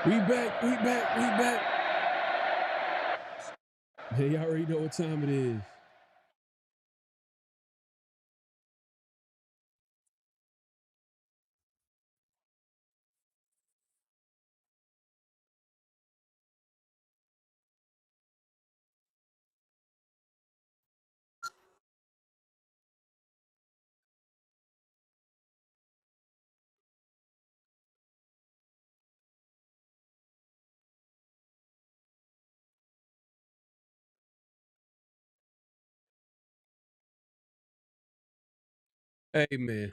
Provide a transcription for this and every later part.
We back. Hey, y'all already know what time it is. Hey, man.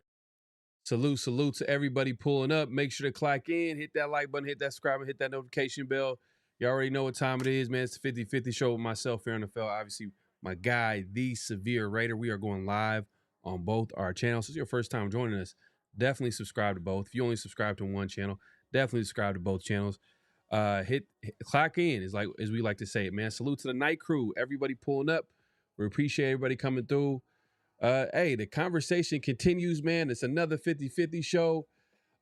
Salute to everybody pulling up. Make sure to clock in, hit that like button, hit that subscribe, and hit that notification bell. You already know what time it is, man. It's the 50-50 show with myself, PharoahNFL. Obviously, my guy, the Severe Raider. We are going live on both our channels. If it's your first time joining us, definitely subscribe to both. If you only subscribe to one channel, definitely subscribe to both channels. Hit clock in, is like as we like to say it, man. Salute to the night crew, everybody pulling up. We appreciate everybody coming through. Hey, the conversation continues, man. It's another 50-50 show,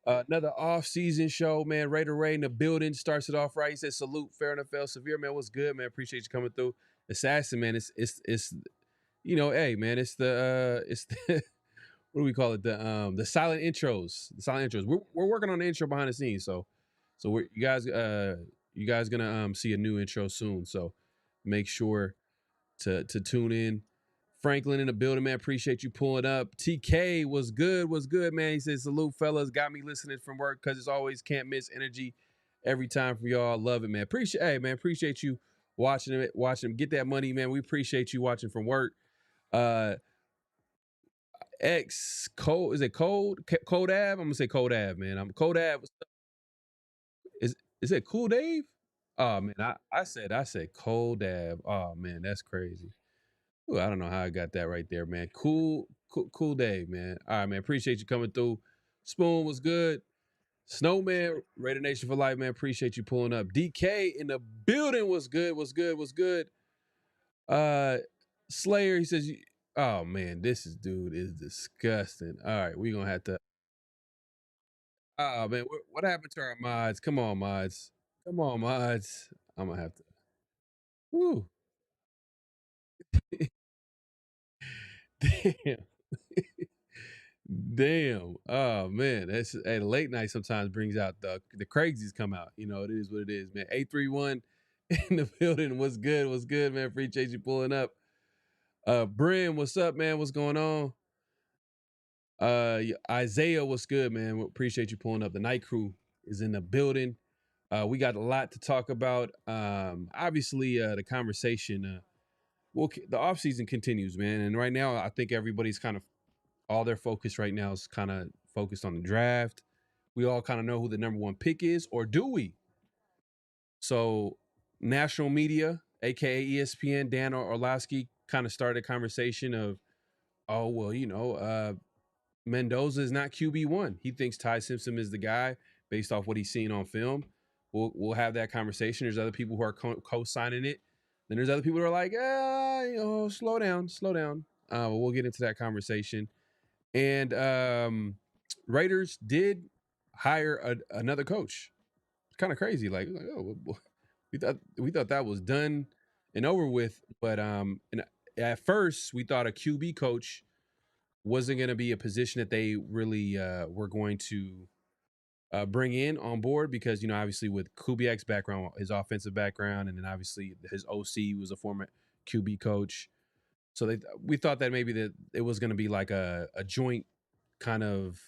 another off-season show, man. Raider Ray in the building starts it off right. He says, salute, PharoahNFL. Severe, man, what's good, man? Appreciate you coming through. Assassin, man, it's hey, man, it's the what do we call it? The silent intros. The silent intros. We're working on the intro behind the scenes, so you guys gonna see a new intro soon. So make sure to tune in. Franklin in the building, man. Appreciate you pulling up. TK was good, man. He says, salute, fellas. Got me listening from work because it's always can't miss energy every time from y'all. Love it, man. Appreciate you watching. Get that money, man. We appreciate you watching from work. Uh X Code, is it Code Av? I'm gonna say Code Av, man. I'm Code Av. Is it Cool Dave? Oh man, I said Code Av. Oh man, that's crazy. Ooh, I don't know how I got that right there, man. Cool day, man. All right, man. Appreciate you coming through. Spoon was good. Snowman, Raider Nation for life, man. Appreciate you pulling up. DK in the building was good. Was good. Uh, Slayer, he says, oh man, dude is disgusting. All right, we gonna have to. Oh man, what happened to our mods? Come on, mods. Come on, mods. I'm gonna have to. Woo. Damn. Damn. Oh man. That's hey, late night sometimes brings out the crazies come out. You know, it is what it is, man. 831 in the building. What's good, man? Appreciate you pulling up. Bren, what's up, man? What's going on? Isaiah, what's good, man? We appreciate you pulling up. The night crew is in the building. We got a lot to talk about. Obviously, the conversation, the off season continues, man. And right now, I think everybody's kind of all their focus right now is kind of focused on the draft. We all kind of know who the number one pick is, or do we? So, national media, aka ESPN, Dan Orlovsky, kind of started a conversation of, oh well, Mendoza is not QB1. He thinks Ty Simpson is the guy based off what he's seen on film. We'll have that conversation. There's other people who are co-signing it. Then there's other people who are like, slow down. We'll get into that conversation. And Raiders did hire another coach. It's kind of crazy. We thought that was done and over with. But and at first we thought a QB coach wasn't going to be a position that they really were going to bring in on board because obviously with Kubiak's background, his offensive background, and then obviously his OC was a former QB coach. So we thought that maybe that it was going to be like a joint kind of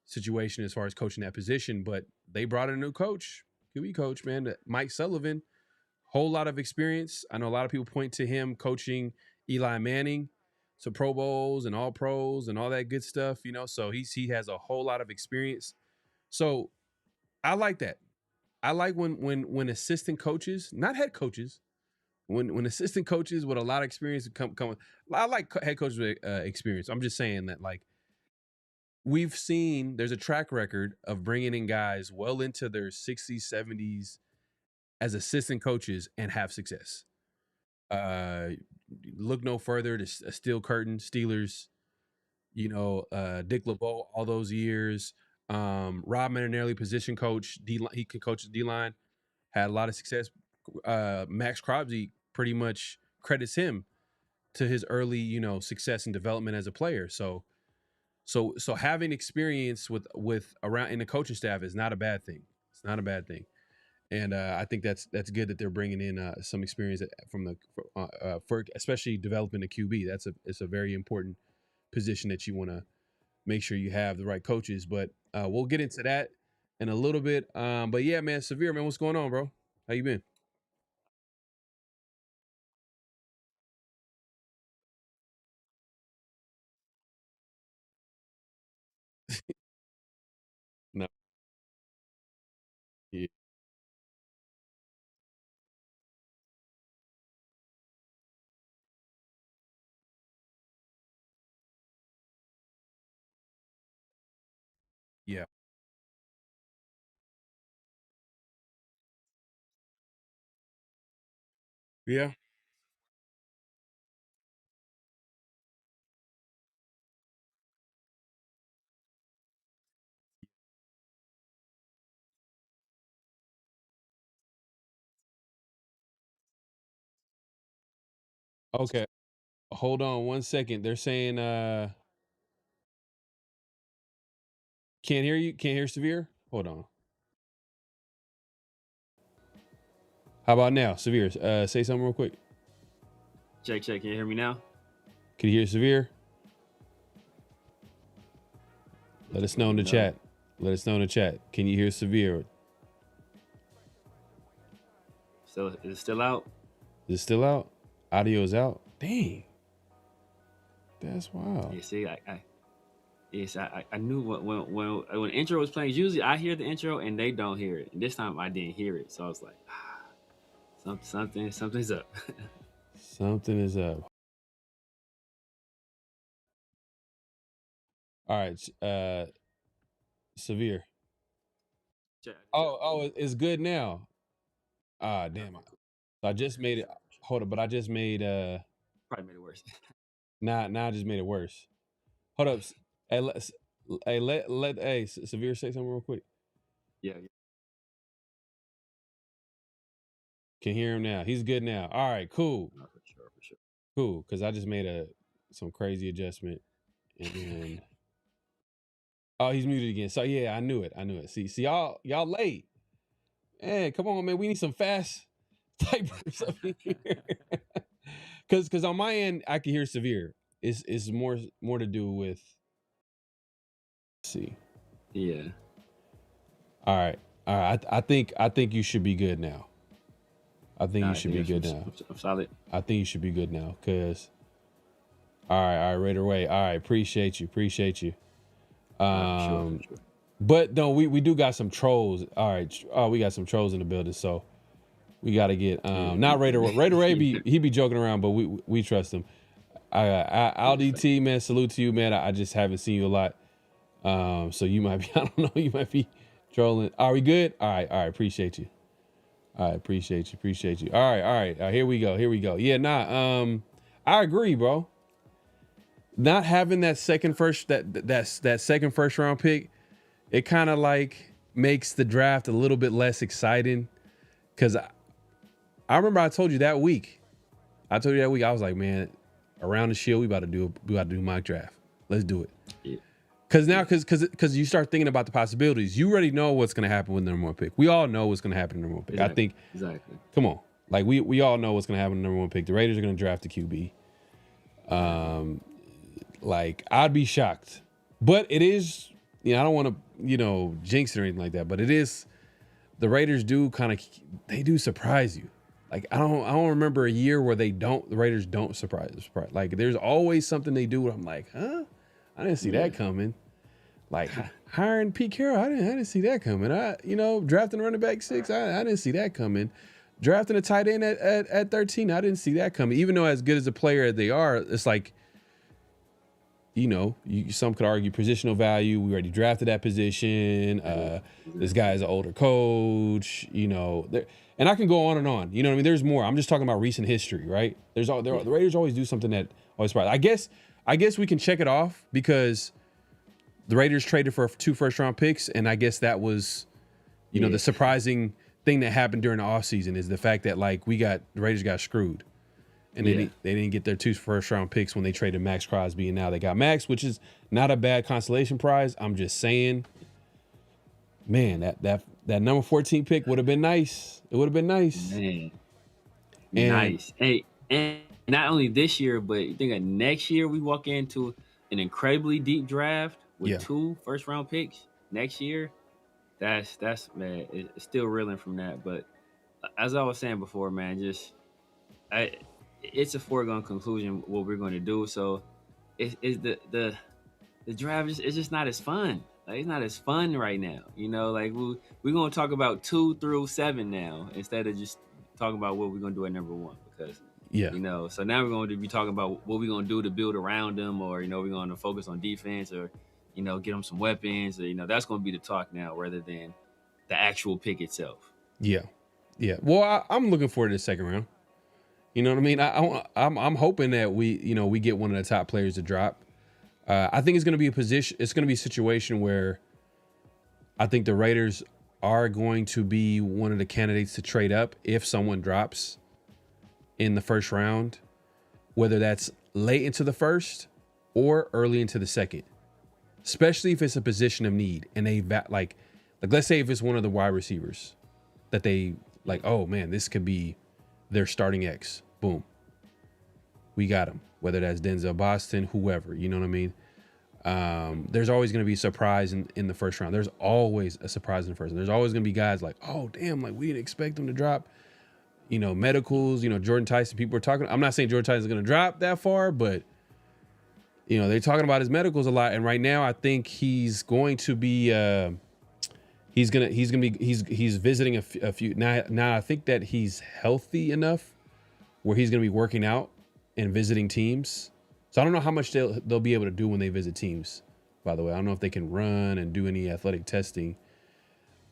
situation as far as coaching that position, but they brought in a new coach, QB coach, man, Mike Sullivan, whole lot of experience. I know a lot of people point to him coaching Eli Manning, so Pro Bowls and All Pros and all that good stuff, So he has a whole lot of experience. So I like that. I like when assistant coaches, not head coaches, when assistant coaches with a lot of experience come. I like head coaches with experience. I'm just saying that like we've seen there's a track record of bringing in guys well into their 60s, 70s as assistant coaches and have success. Uh, Look no further to Steel Curtain, Steelers, Dick LeBeau, all those years. Rob Marinelli, position coach, he can coach the D-line, had a lot of success. Max Crosby pretty much credits him to his early, success and development as a player. So having experience with around in the coaching staff is not a bad thing. It's not a bad thing. And I think that's good that they're bringing in some experience from for especially developing a QB. It's a very important position that you want to make sure you have the right coaches. But we'll get into that in a little bit. But yeah, man, Severe, man, what's going on, bro? How you been? No. Yeah. Yeah. Yeah. Okay. Hold on one second. They're saying can't hear you. Can't hear Severe. Hold on. How about now, Severe? Say something real quick. Check. Can you hear me now? Can you hear Severe? Let us know in the chat. Let us know in the chat. Can you hear Severe? Is it still out? Is it still out? Audio is out. Dang. That's wild. Yeah, see, I knew when intro was playing. Usually I hear the intro and they don't hear it. And this time I didn't hear it, so I was like, something's up. Something is up. All right. Severe. Check. It's good now. Ah, damn. I just made it. Hold up, but I just made Probably made it worse. now I just made it worse. Hold up. Hey, let Severe say something real quick. Yeah. Can hear him now. He's good now. All right, cool. No, for sure. Cool. Cause I just made some crazy adjustment. And then oh, he's muted again. So yeah, I knew it. See y'all late. Man, come on, man. We need some fast typers up in here. Cause on my end, I can hear Severe. It's more to do with let's see. Yeah. All right. I think you should be good now. I think you should be good now. I'm solid. I think you should be good now. Cause all right, right away. All right, appreciate you. For sure. But no, we do got some trolls. All right, we got some trolls in the building, so we got to get not Raider Ray he be joking around, but we trust him. Al DT, man, salute to you, man. I just haven't seen you a lot, so you might be I don't know, you might be trolling. Are we good? All right, appreciate you. All right, appreciate you. All right, here we go. Yeah, I agree, bro. Not having that second first round pick, it kind of like makes the draft a little bit less exciting. Cause I remember I told you that week. I was like, man, around the shield, we about to do mock draft. Let's do it. Yeah. Cause you start thinking about the possibilities. You already know what's gonna happen with the number one pick. We all know what's gonna happen with the number one pick. Exactly. I think exactly. Come on. Like we all know what's gonna happen with the number one pick. The Raiders are gonna draft the QB. Like I'd be shocked. But it is, I don't want to, jinx it or anything like that. But it is, the Raiders do they do surprise you. Like I don't remember a year where the Raiders don't surprise. Like there's always something they do where I'm like, huh? I didn't see that coming. Like hiring Pete Carroll, I didn't see that coming. Drafting a running back 6, I didn't see that coming. Drafting a tight end at 13, I didn't see that coming. Even though as good as a player as they are, it's like, some could argue positional value. We already drafted that position. This guy is an older coach. And I can go on and on. You know what I mean? There's more. I'm just talking about recent history, right? The Raiders always do something that always surprises. I guess we can check it off because the Raiders traded for 2 first-round picks, and I guess that was, the surprising thing that happened during the offseason is the fact that the Raiders got screwed. And they didn't get their 2 first-round picks when they traded Max Crosby, and now they got Max, which is not a bad consolation prize. I'm just saying, man, that number 14 pick would have been nice. It would have been nice. Man, nice. Hey, and not only this year, but you think that next year we walk into an incredibly deep draft with 2 first-round picks next year. That's man, it's still reeling from that. But as I was saying before, man, it's a foregone conclusion what we're going to do. So it's the draft is just not as fun. Like, it's not as fun right now. Like we're going to talk about 2 through 7 now instead of just talking about what we're going to do at number 1 because so now we're going to be talking about what we're going to do to build around them, or we're going to focus on defense, or get them some weapons, or that's going to be the talk now rather than the actual pick itself. Yeah. Well, I'm looking forward to the second round. You know what I mean? I'm hoping that we get one of the top players to drop. I think it's going to be it's going to be a situation where I think the Raiders are going to be one of the candidates to trade up if someone drops in the first round, whether that's late into the first or early into the second, especially if it's a position of need and they like let's say if it's one of the wide receivers that they oh man, this could be their starting X. Boom. We got him. Whether that's Denzel Boston, whoever, you know what I mean? There's always going to be a surprise in the first round. There's always a surprise in the first round. There's always going to be guys like, oh, damn, we didn't expect them to drop. Medicals, Jordan Tyson, people are talking. I'm not saying Jordan Tyson is going to drop that far, but, they're talking about his medicals a lot. And right now, I think he's going to be, he's visiting a few. Now I think that he's healthy enough where he's going to be working out and visiting teams. So I don't know how much they'll be able to do when they visit teams, by the way. I don't know if they can run and do any athletic testing.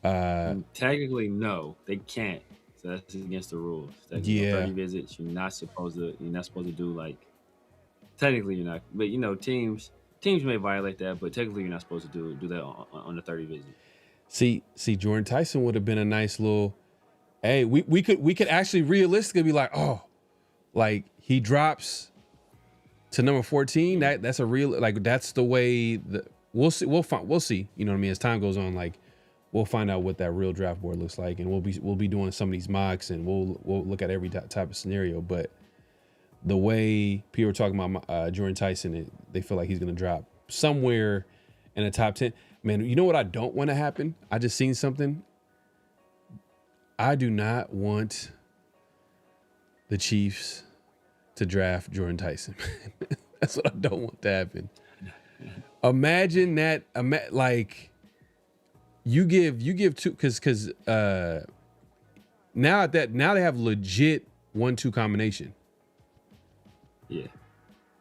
Technically, no, they can't. So that's against the rules. 30 visits, you're not supposed to do technically you're not. But teams may violate that, but technically you're not supposed to do that on the 30 visit. See, Jordan Tyson would have been a nice little, hey, we could actually realistically be like, oh, he drops to number 14. That's a real, that's the way that we'll see. We'll see. You know what I mean? As time goes on, we'll find out what that real draft board looks like, and we'll be doing some of these mocks, and we'll look at every type of scenario. But the way people are talking about Jordan Tyson, they feel like he's going to drop somewhere in the top 10. Man, you know what I don't want to happen? I just seen something. I do not want the Chiefs to draft Jordan Tyson. That's what I don't want to happen. Imagine that. You give two, because now they have legit 1-2 combination. Yeah.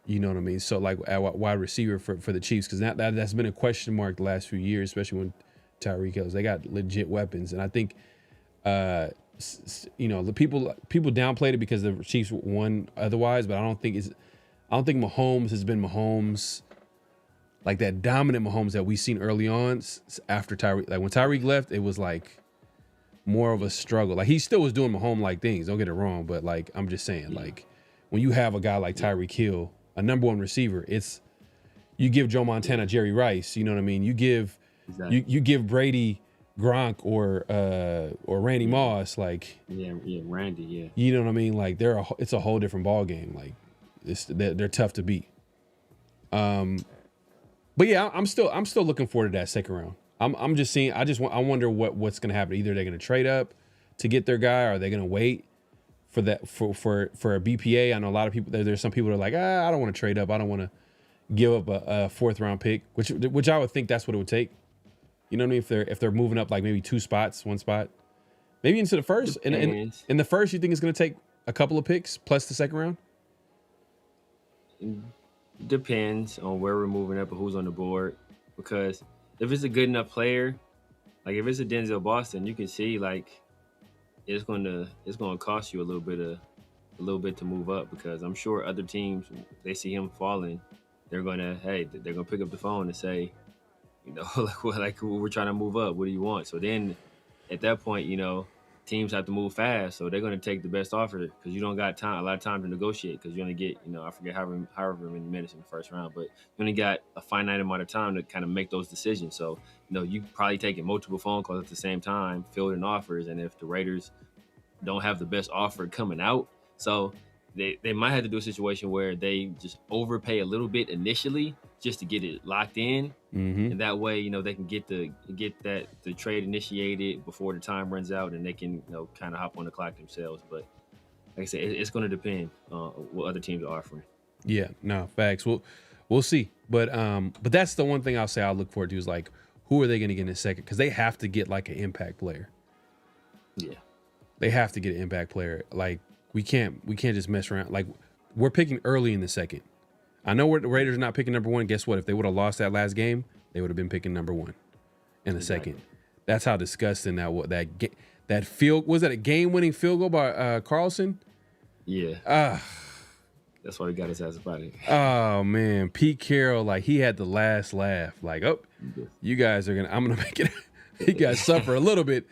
You know what I mean? So at wide receiver for the Chiefs, because that's been a question mark the last few years, especially when Tyreek Hill. They got legit weapons, and I think the people downplayed it because the Chiefs won otherwise, but I don't think Mahomes has been Mahomes, like that dominant Mahomes that we've seen early on after Tyreek. Like when Tyreek left, it was more of a struggle. He still was doing Mahomes-like things. Don't get it wrong, but I'm just saying, when you have a guy like Tyreek Hill, a number 1 receiver, you give Joe Montana Jerry Rice. You know what I mean? You give you give Brady Gronk or Randy Moss. Randy. Yeah. You know what I mean? It's a whole different ball game. They're tough to beat. But yeah, I'm still looking forward to that second round. I'm just seeing. I wonder what's going to happen. Either they're going to trade up to get their guy, or are they going to wait for that for a BPA? I know a lot of people. There's some people that are like, I don't want to trade up. I don't want to give up a 4th round pick, which I would think that's what it would take. You know what I mean? If they're moving up maybe 2 spots, 1 spot, maybe into the first. In the first, you think it's going to take a couple of picks plus the second round? Depends on where we're moving up or who's on the board. Because if it's a good enough player, if it's a Denzel Boston, you can see it's gonna cost you a little bit to move up, because I'm sure other teams, they see him falling, they're gonna pick up the phone and say, You know, like we're trying to move up. What do you want? So then at that point, teams have to move fast. So they're going to take the best offer because you don't got a lot of time to negotiate because you only get, I forget however many minutes in the first round, but you only got a finite amount of time to kind of make those decisions. So, you probably taking multiple phone calls at the same time, fielding offers. And if the Raiders don't have the best offer coming out, so they might have to do a situation where they just overpay a little bit initially just to get it locked in. Mm-hmm. And that way, they can get the trade initiated before the time runs out, and they can, kind of hop on the clock themselves. But like I said, it's going to depend on what other teams are offering. Yeah, no, facts. We'll see. But that's the one thing I'll say I'll look forward to is like, who are they going to get in a second? Because they have to get like an impact player. Yeah, they have to get an impact player. Like we can't just mess around. Like we're picking early in the second. I know the Raiders are not picking number one. Guess what? If they would have lost that last game, they would have been picking number one in the second. That's how disgusting that field was. That a game-winning field goal by Carlson? Yeah. That's why we got his ass about it. Oh man, Pete Carroll, like he had the last laugh. Like, you guys are I'm gonna make it. You guys suffer a little bit.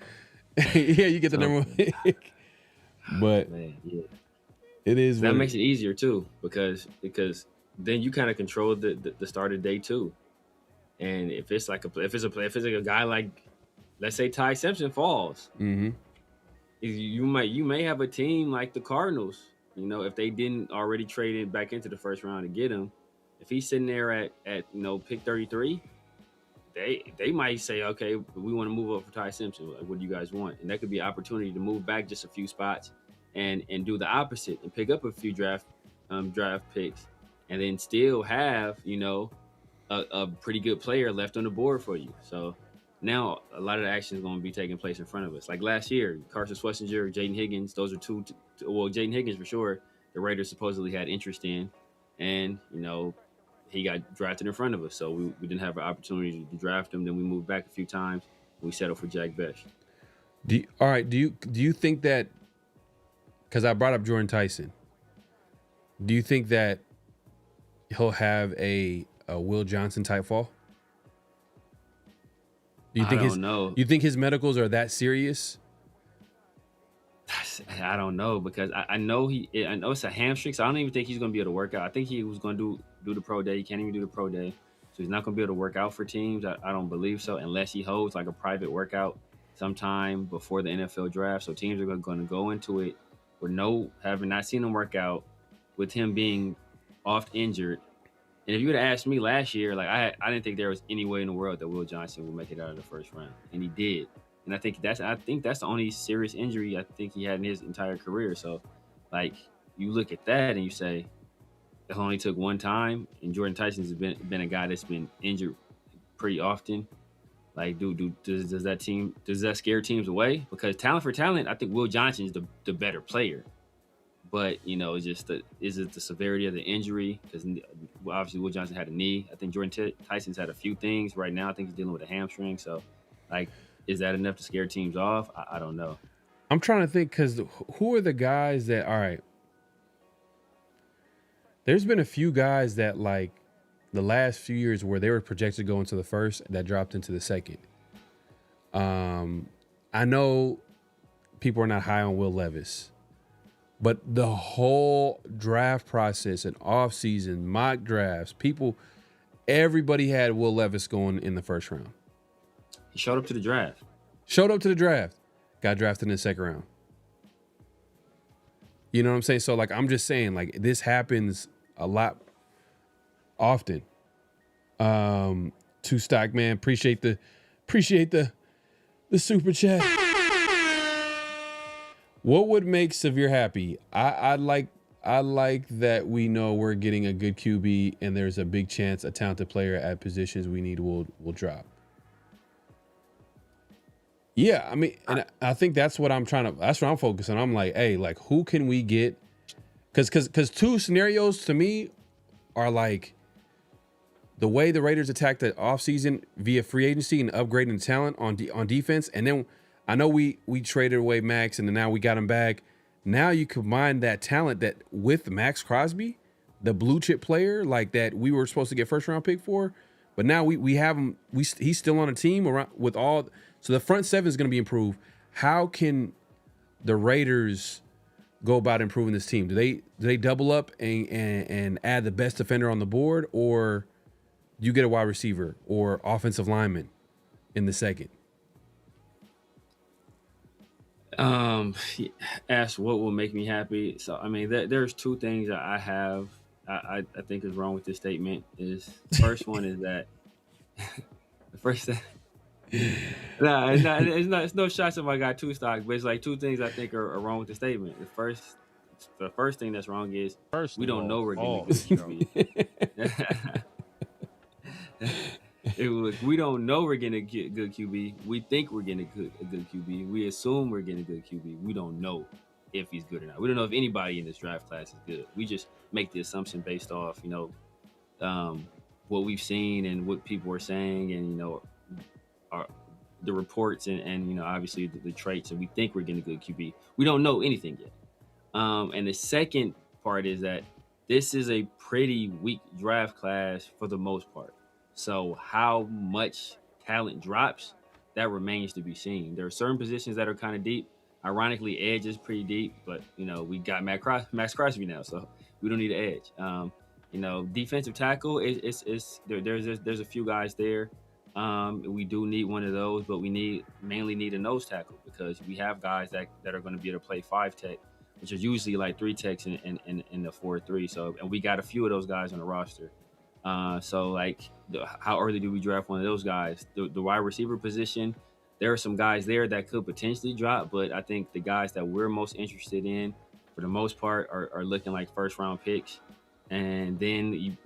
Yeah, you get the number one pick. But man, yeah. It is. That makes it easier too, because then you kind of control the start of day two. And if it's like a guy like, let's say Ty Simpson falls, mm-hmm. you may have a team like the Cardinals. If they didn't already trade it back into the first round to get him, if he's sitting there at pick 33, they might say, okay, we want to move up for Ty Simpson. Like, what do you guys want? And that could be an opportunity to move back just a few spots and do the opposite and pick up a few draft picks, and then still have a pretty good player left on the board for you. So now a lot of the action is going to be taking place in front of us. Like last year, Carson Schwarzenegger, Jaden Higgins, those are two. Well, Jaden Higgins for sure, the Raiders supposedly had interest in, and he got drafted in front of us. So we didn't have an opportunity to draft him. Then we moved back a few times. We settled for Jack Besh. Do you think that? Because I brought up Jordan Tyson. Do you think that he'll have a Will Johnson type fall? Do you think I don't know. You think his medicals are that serious? I don't know, because I know it's a hamstring, so I don't even think he's going to be able to work out. I think he was going to do the pro day. He can't even do the pro day, so he's not going to be able to work out for teams. I don't believe so, unless he holds like a private workout sometime before the NFL draft. So teams are going to go into it with having not seen him work out, with him being oft injured. And if you would have asked me last year, like I didn't think there was any way in the world that Will Johnson would make it out of the first round, and he did. And I think that's the only serious injury I think he had in his entire career. So, like, you look at that and you say, it only took one time. And Jordan Tyson's been a guy that's been injured pretty often. Like, does that scare teams away? Because talent for talent, I think Will Johnson is the better player. But it's just is it the severity of the injury? Because obviously Will Johnson had a knee. I think Jordan Tyson's had a few things right now. I think he's dealing with a hamstring. So, like, is that enough to scare teams off? I don't know. I'm trying to think, because who are the guys that, all right, there's been a few guys that, like, the last few years where they were projected to go into the first that dropped into the second. I know people are not high on Will Levis, but the whole draft process and offseason, mock drafts, everybody had Will Levis going in the first round. He showed up to the draft. Got drafted in the second round. You know what I'm saying? So, like, I'm just saying, like, this happens a lot often. Two Stock Man, appreciate the super chat. What would make Severe happy? I like that we know we're getting a good QB, and there's a big chance a talented player at positions we need will drop. Yeah, I mean, and I think that's what I'm focusing on. I'm like, hey, like, who can we get? Because two scenarios to me are like the way the Raiders attacked the offseason via free agency and upgrading talent on defense. And then I know we traded away Max, and then now we got him back. Now you combine that talent that with Max Crosby, the blue chip player like that we were supposed to get first round pick for. But now we have him. He's still on a team around with all. So the front seven is going to be improved. How can the Raiders go about improving this team? Do they double up and add the best defender on the board, or you get a wide receiver or offensive lineman in the second? Ask what will make me happy. So I mean, there's two things that I think is wrong with this statement. Is the first one is that the first thing. No, it's no shots if I got two stocks, but it's like two things I think are wrong with the statement. The first thing that's wrong is we don't know we're getting a good QB. We don't know we're getting a good QB. We think we're getting a good QB. We assume we're getting a good QB. We don't know if he's good or not. We don't know if anybody in this draft class is good. We just make the assumption based off, what we've seen and what people are saying, and the reports and obviously the traits, and we think we're getting a good QB. We don't know anything yet. And the second part is that this is a pretty weak draft class for the most part. So how much talent drops, that remains to be seen. There are certain positions that are kind of deep. Ironically, edge is pretty deep, but we got Max Crosby now, so we don't need an edge. Defensive tackle there's a few guys there. We do need one of those, but we mainly need a nose tackle, because we have guys that are going to be able to play 5 tech, which is usually like 3 techs in the 4-3. So, and we got a few of those guys on the roster. So like, how early do we draft one of those guys? The wide receiver position, there are some guys there that could potentially drop, but I think the guys that we're most interested in, for the most part, are looking like first round picks. And then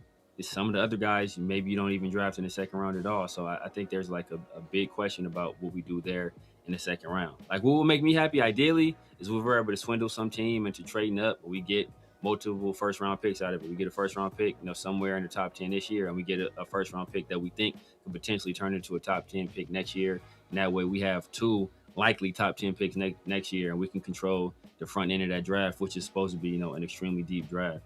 some of the other guys, maybe you don't even draft in the second round at all. So I think there's like a big question about what we do there in the second round. Like, what will make me happy ideally is if we're able to swindle some team into trading up, we get multiple first round picks out of it. We get a first round pick, somewhere in the top 10 this year, and we get a first round pick that we think could potentially turn into a top 10 pick next year. And that way we have 2 likely top 10 picks next year, and we can control the front end of that draft, which is supposed to be, an extremely deep draft.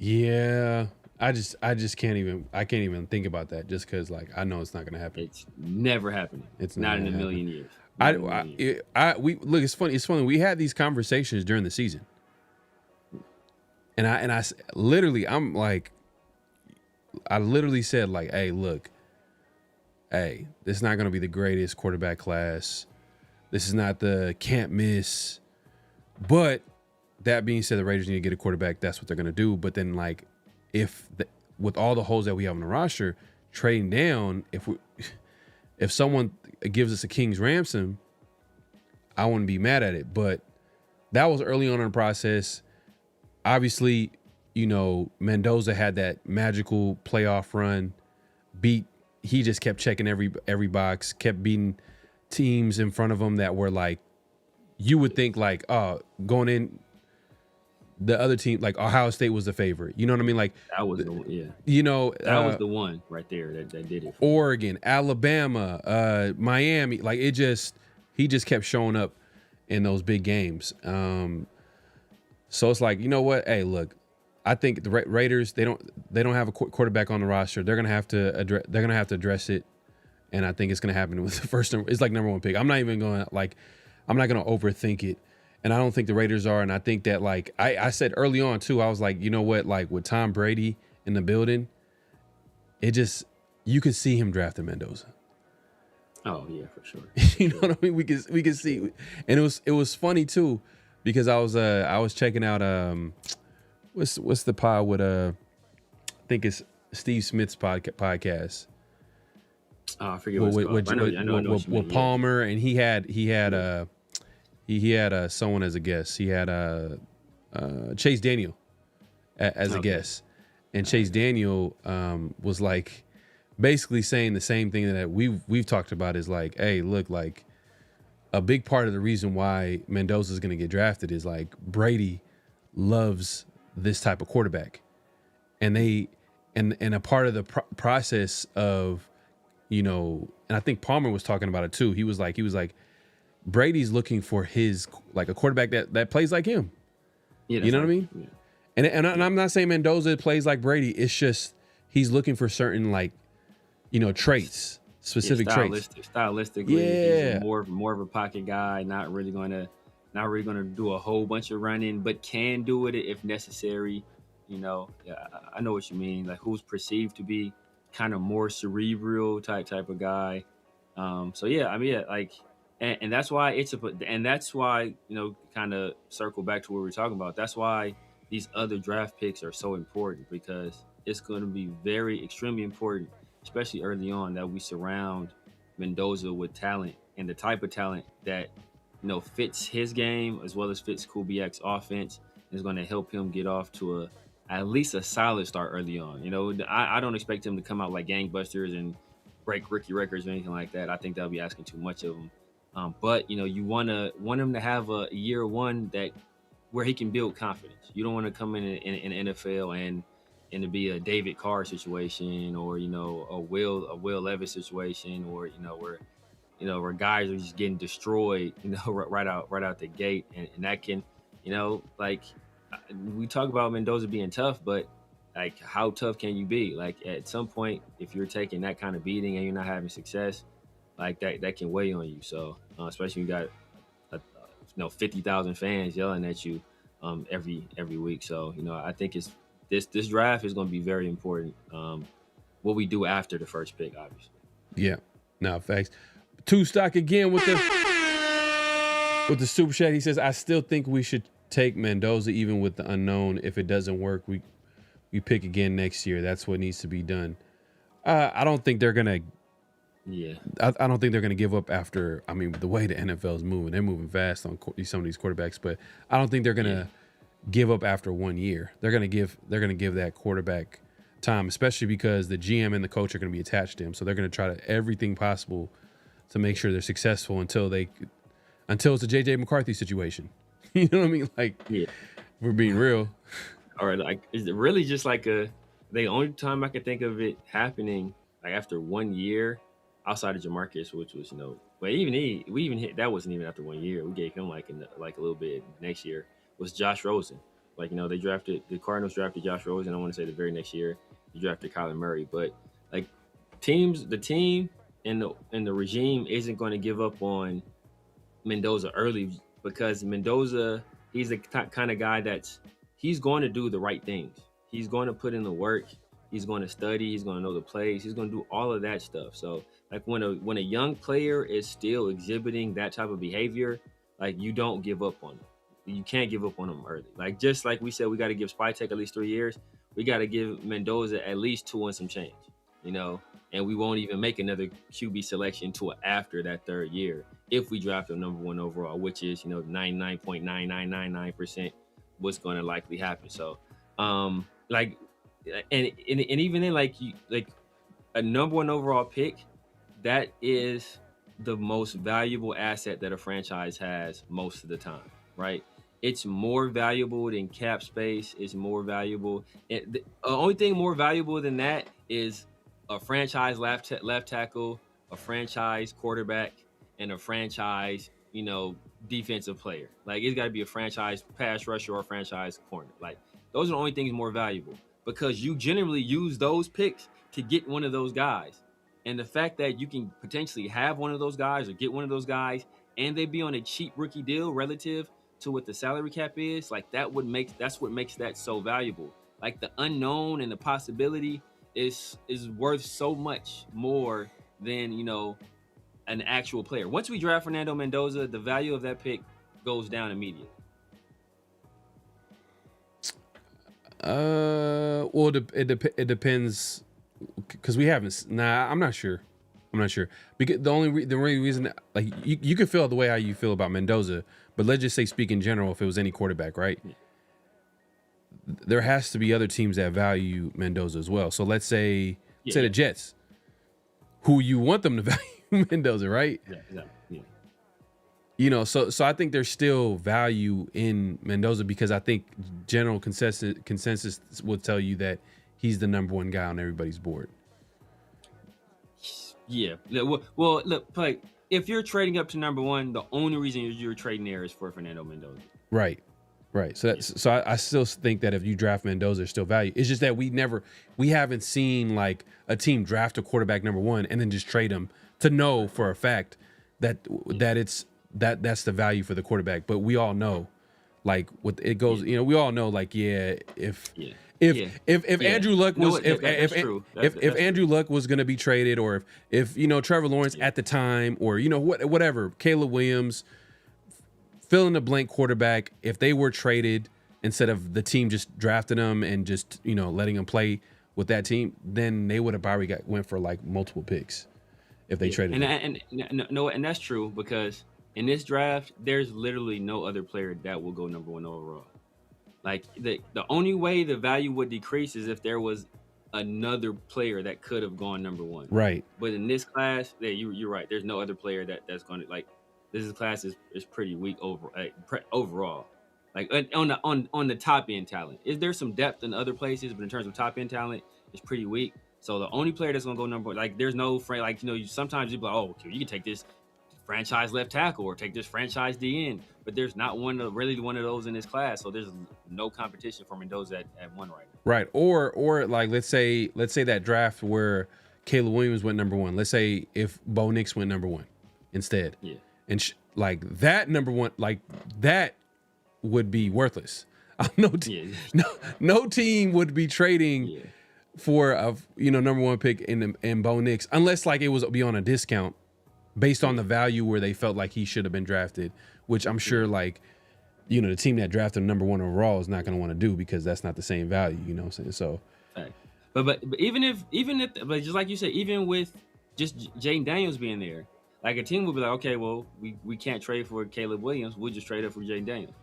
Yeah, I can't even think about that, just because I know it's not going to happen. It's never happening. It's not in a million years. Look, it's funny. It's funny. We had these conversations during the season, and I literally said like, hey, look, this is not going to be the greatest quarterback class. This is not the can't miss. But that being said, the Raiders need to get a quarterback. That's what they're going to do. But then, with all the holes that we have on the roster, trading down, if someone gives us a king's ransom, I wouldn't be mad at it. But that was early on in the process. Obviously, Mendoza had that magical playoff run. He just kept checking every box, kept beating teams in front of him that were like, you would think going in, the other team, like Ohio State was the favorite. You know what I mean? Like, that was the one, yeah. That was the one right there that did it. Oregon, Alabama, Miami, he just kept showing up in those big games. So it's like, you know what? Hey, look, I think the Raiders, they don't have a quarterback on the roster. They're gonna have to address it, and I think it's gonna happen with the first. It's like number 1 pick. I'm not gonna overthink it. And I don't think the Raiders are. And I think that, I said early on, too, I was like, you know what? With Tom Brady in the building, you could see him drafting Mendoza. Oh, yeah, for sure. You know what I mean? We could see. And it was funny, too, because I was checking out, what's the pod with, I think it's Steve Smith's podcast. Oh, I forget what it's called. I know with Palmer, and he had someone as a guest. He had Chase Daniel as a guest, and Chase Daniel was basically saying the same thing that we've talked about, is hey, look, a big part of the reason why Mendoza is going to get drafted is Brady loves this type of quarterback, and a part of the process of, and I think Palmer was talking about it too. He was like. Brady's looking for his a quarterback that plays like him. Yeah, you know what I mean? Yeah. And I'm not saying Mendoza plays like Brady. It's just he's looking for certain traits, specific traits. Stylistically, he's more of a pocket guy, not really gonna do a whole bunch of running, but can do it if necessary. Yeah, I know what you mean. Like, who's perceived to be kind of more cerebral type of guy. So yeah, I mean, yeah, like, and that's why kind of circle back to what we were talking about. That's why these other draft picks are so important, because it's going to be extremely important, especially early on, that we surround Mendoza with talent, and the type of talent that fits his game as well as fits Kubiak's offense, is going to help him get off to at least a solid start early on. I don't expect him to come out like gangbusters and break rookie records or anything like that. I think that'll be asking too much of him. But you want him to have a year one where he can build confidence. You don't want to come in NFL and to be a David Carr situation, or a Will Levis situation, or where guys are just getting destroyed, right out the gate, and that can, like, we talk about Mendoza being tough, but like, how tough can you be? Like, at some point, if you're taking that kind of beating and you're not having success, like that can weigh on you. So especially when you got 50,000 fans yelling at you every week. So I think this draft is going to be very important. What we do after the first pick, obviously. Yeah, no, facts. Two Stock again with the super chat. He says, I still think we should take Mendoza even with the unknown. If it doesn't work, we pick again next year. That's what needs to be done. I don't think they're gonna. Yeah. I don't think they're gonna give up after. I mean, the way the NFL is moving, they're moving fast on some of these quarterbacks. But I don't think they're gonna give up after 1 year. They're gonna give that quarterback time, especially because the GM and the coach are gonna be attached to him. So they're gonna try everything possible to make sure they're successful until it's a JJ McCarthy situation. You know what I mean? Like, we're being real. Or like, is it really just like the only time I can think of it happening, like, after 1 year, outside of Jamarcus, which was but that wasn't even after 1 year. We gave him like a little bit next year, was Josh Rosen. Like, the Cardinals drafted Josh Rosen. I want to say the very next year they drafted Kyler Murray. But like, the team and the regime isn't going to give up on Mendoza early, because Mendoza, he's the kind of guy he's going to do the right things. He's going to put in the work. He's going to study. He's going to know the plays. He's going to do all of that stuff. So like, when a young player is still exhibiting that type of behavior, like, you don't give up on him. You can't give up on him early. Like, just like we said, we got to give Spytek at least 3 years. We got to give Mendoza at least 2 and some change, and we won't even make another QB selection until after that 3rd year, if we draft him number 1 overall, which is 99.9999% what's going to likely happen. So like, and even then, like a number 1 overall pick, that is the most valuable asset that a franchise has most of the time, right? It's more valuable than cap space. It's more valuable. The only thing more valuable than that is a franchise left tackle, a franchise quarterback, and a franchise, defensive player. Like, it's got to be a franchise pass rusher or a franchise corner. Like, those are the only things more valuable, because you generally use those picks to get one of those guys. And the fact that you can potentially have one of those guys or get one of those guys, and they be on a cheap rookie deal relative to what the salary cap is, like, that's what makes that so valuable. Like, the unknown and the possibility is worth so much more than an actual player. Once we draft Fernando Mendoza, the value of that pick goes down immediately. Well, it depends, because we haven't. Nah, I'm not sure. Because the only reason, like, you can feel the way how you feel about Mendoza, but let's just say, speak in general, if it was any quarterback, right? Yeah. There has to be other teams that value Mendoza as well. So let's say the Jets, who you want them to value Mendoza, right? Yeah, exactly. Yeah. So I think there's still value in Mendoza, because I think general consensus will tell you that he's the number 1 guy on everybody's board. Yeah. Well, look, like, if you're trading up to number 1, the only reason you're trading there is for Fernando Mendoza. Right. Right. So I still think that if you draft Mendoza, there's still value. It's just that we haven't seen like a team draft a quarterback number one and then just trade him to know for a fact that that's the value for the quarterback. But we all know, like what it goes, we all know, like if Andrew Luck was if Andrew Luck was going to be traded, or if Trevor Lawrence at the time, or whatever, Caleb Williams, fill in the blank quarterback, if they were traded instead of the team just drafting them and just letting them play with that team, then they would have probably went for like multiple picks if they traded and that's true, because in this draft there's literally no other player that will go number one overall. Like the only way the value would decrease is if there was another player that could have gone number one. Right. But in this class, you're right. There's no other player that's going to, like, this class is pretty weak overall. Like on the top end talent, is there some depth in other places, but in terms of top end talent, it's pretty weak. So the only player that's gonna go number one, like there's no like sometimes you be like, oh, okay, you can take this franchise left tackle or take this franchise DN, but there's not one of those in this class. So there's no competition for Mendoza at one right now. Right. Or like let's say that draft where Caleb Williams went number one. Let's say if Bo Nix went number one instead. Yeah. And like that number one, like that would be worthless. No team would be trading for a number one pick in Bo Nix, unless like it was be on a discount based on the value where they felt like he should have been drafted, which I'm sure like the team that drafted number one overall is not going to want to do, because that's not the same value. You know what I'm saying? So, but even if but just like you said, even with just Jaden Daniels being there, like a team would be like, okay, well, we can't trade for Caleb Williams. We'll just trade up for Jaden Daniels.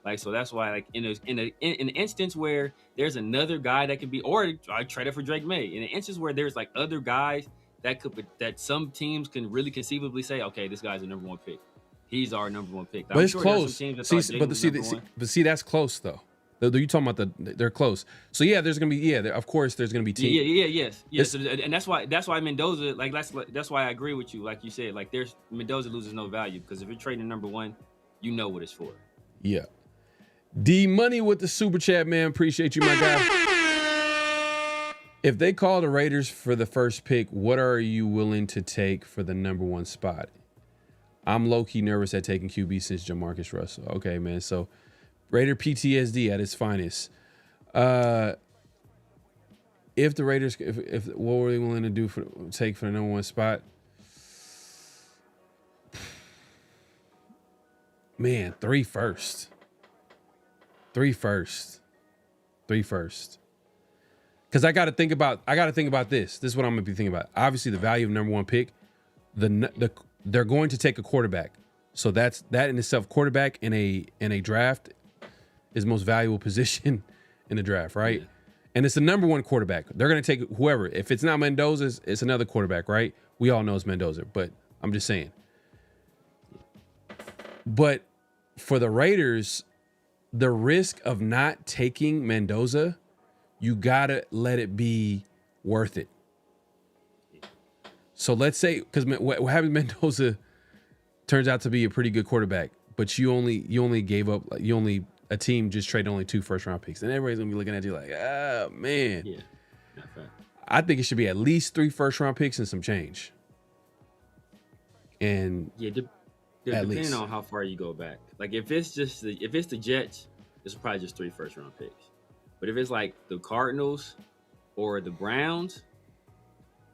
Like, so that's why, like, in an instance where there's another guy that could be, or I trade it for Drake May. In an instance where there's like other guys that some teams can really conceively say, okay, this guy's a number one pick. He's our number one pick. But it's close. See, that's close though. You talking about they're close. So yeah, there's gonna be of course there's gonna be teams. Yes. And that's why Mendoza, like that's why I agree with you. Like you said, like Mendoza loses no value, because if you're trading number one, you know what it's for. Yeah. D Money with the super chat, man. Appreciate you, my guy. If they call the Raiders for the first pick, what are you willing to take for the number one spot? I'm low-key nervous at taking QB since Jamarcus Russell. Okay, man. So Raider PTSD at its finest. If the Raiders, if what were they willing to do take for the number one spot? Man, 3 first. 3 first. Because I got to think about this. This is what I'm going to be thinking about. Obviously, the value of number one pick. They're going to take a quarterback, so that in itself, quarterback in a draft is the most valuable position in the draft, right? Yeah. And it's the number one quarterback. They're going to take whoever. If it's not Mendoza, it's another quarterback, right? We all know it's Mendoza, but I'm just saying. But for the Raiders, the risk of not taking Mendoza, you gotta let it be worth it. So let's say, because what happens, Mendoza turns out to be a pretty good quarterback, but you only gave up, a team just traded only 2 first-round picks, and everybody's gonna be looking at you like, oh man. Yeah, not fair. I think it should be at least 3 first-round picks and some change. And depending on how far you go back. Like if it's the Jets, it's probably just 3 first-round picks. But if it's like the Cardinals or the Browns,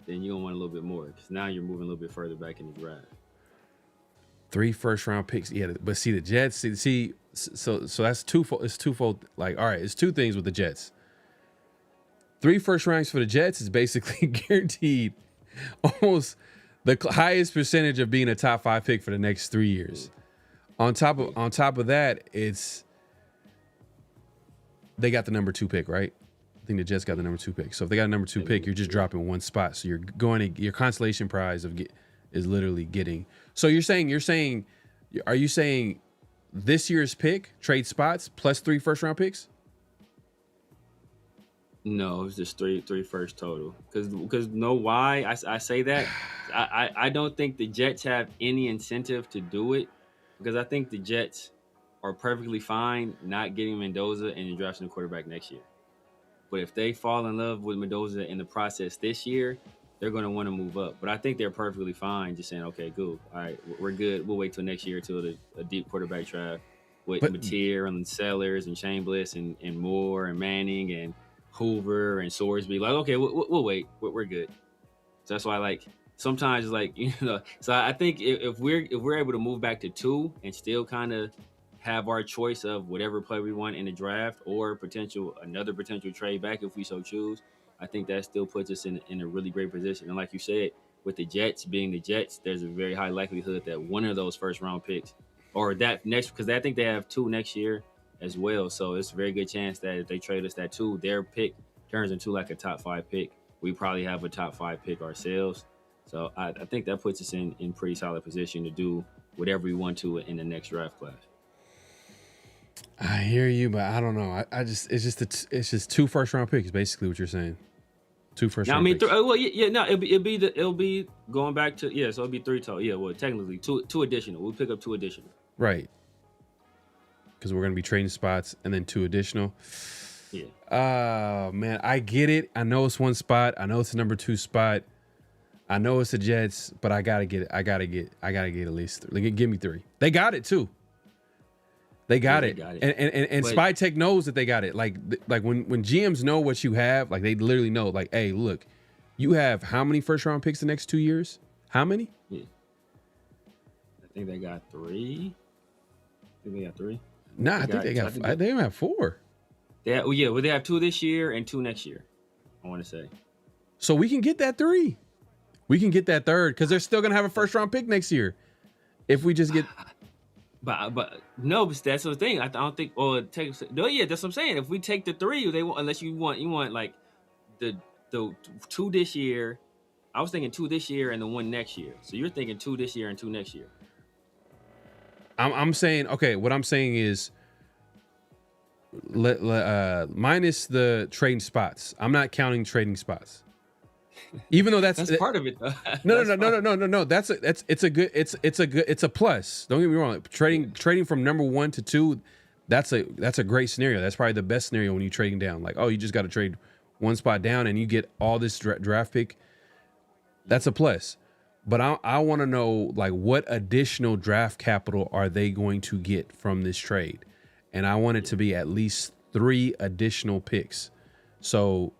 then you're gonna want a little bit more, because now you're moving a little bit further back in the draft. 3 first-round picks, yeah. But see the Jets, so that's twofold. It's twofold. Like, all right, it's 2 things with the Jets. 3 first rounds for the Jets is basically guaranteed almost the highest percentage of being a top 5 pick for the next 3 years. On top of that, they got the number 2 pick, right? I think the Jets got the number 2 pick. So if they got a number 2 pick, you're just dropping 1 spot. So your consolation prize is literally getting. So are you saying this year's pick trade spots plus 3 first-round picks? No, it's just three first total. Because know why I say that? I don't think the Jets have any incentive to do it, because I think the Jets are perfectly fine not getting Mendoza and then drafting a quarterback next year. But if they fall in love with Mendoza in the process this year, they're going to want to move up. But I think they're perfectly fine just saying, okay, cool. All right, we're good. We'll wait till next year till a deep quarterback draft with But Mateer and Sellers and Chambliss and Moore and Manning and Hoover and Sorsby. Like, okay, we'll wait. We're good. So that's why, like, sometimes it's like, So I think if we're able to move back to 2 and still kind of have our choice of whatever play we want in the draft or another potential trade back if we so choose, I think that still puts us in a really great position. And like you said, with the Jets being the Jets, there's a very high likelihood that one of those first round picks or that next, because I think they have 2 next year as well. So it's a very good chance that if they trade us that 2, their pick turns into like a top 5 pick. We probably have a top 5 pick ourselves. So I think that puts us in pretty solid position to do whatever we want to in the next draft class. I hear you, but I don't know. It's just 2 first round picks, basically what you're saying. 2 first round picks. It'll be going back to so it'll be 3 total. Yeah, well, technically two additional. We'll pick up 2 additional. Right. Because we're gonna be trading spots and then 2 additional. Yeah. Man, I get it. I know it's 1 spot. I know it's a number 2 spot. I know it's the Jets, but I gotta get it. I gotta get at least 3. Like, give me 3. They got it too. They got it. And Spy Tech knows that they got it. Like when GMs know what you have, like they literally know, like, hey, look, you have how many first round picks the next 2 years? How many? Yeah. I think they got 3. Nah, I think they have 4. They have 2 this year and 2 next year, I want to say. So we can get that 3. We can get that 3rd because they're still gonna have a first round pick next year. If we just get But no, but that's the thing. I don't think. Or take. No, yeah, that's what I'm saying. If we take the 3, they won't, unless you want like the 2 this year. I was thinking 2 this year and the 1 next year. So you're thinking 2 this year and 2 next year. I'm saying, okay. What I'm saying is, minus the trading spots. I'm not counting trading spots. Even though that's part of it, though. No. It's a plus. Don't get me wrong. Trading from number 1 to 2, that's a great scenario. That's probably the best scenario when you're trading down. Like, oh, you just got to trade 1 spot down and you get all this draft pick. That's a plus. But I want to know, like, what additional draft capital are they going to get from this trade? And I want it to be at least 3 additional picks. So,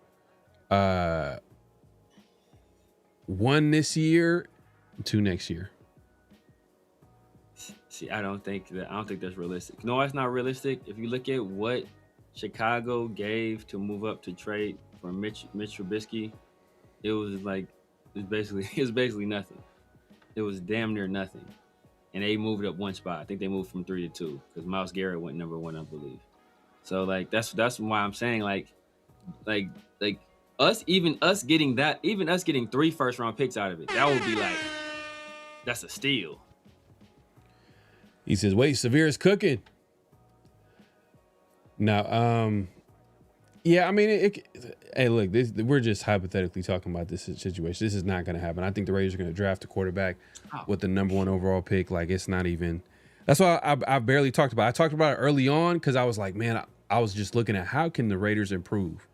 1 this year, 2 next year. See, I don't think that's realistic. No, it's not realistic. If you look at what Chicago gave to move up to trade for Mitch Trubisky, it was basically nothing. It was damn near nothing. And they moved up 1 spot. I think they moved from 3 to 2 because Myles Garrett went number 1, I believe. So like that's why I'm saying like us getting 3 first round picks out of it, that would be like, that's a steal. He says, wait, Severe is cooking. Now, yeah, I mean, hey, look, we're just hypothetically talking about this situation. This is not going to happen. I think the Raiders are going to draft a quarterback with the number 1 overall pick. Like, it's not even. That's why I barely talked about it. I talked about it early on because I was like, man, I was just looking at how can the Raiders improve.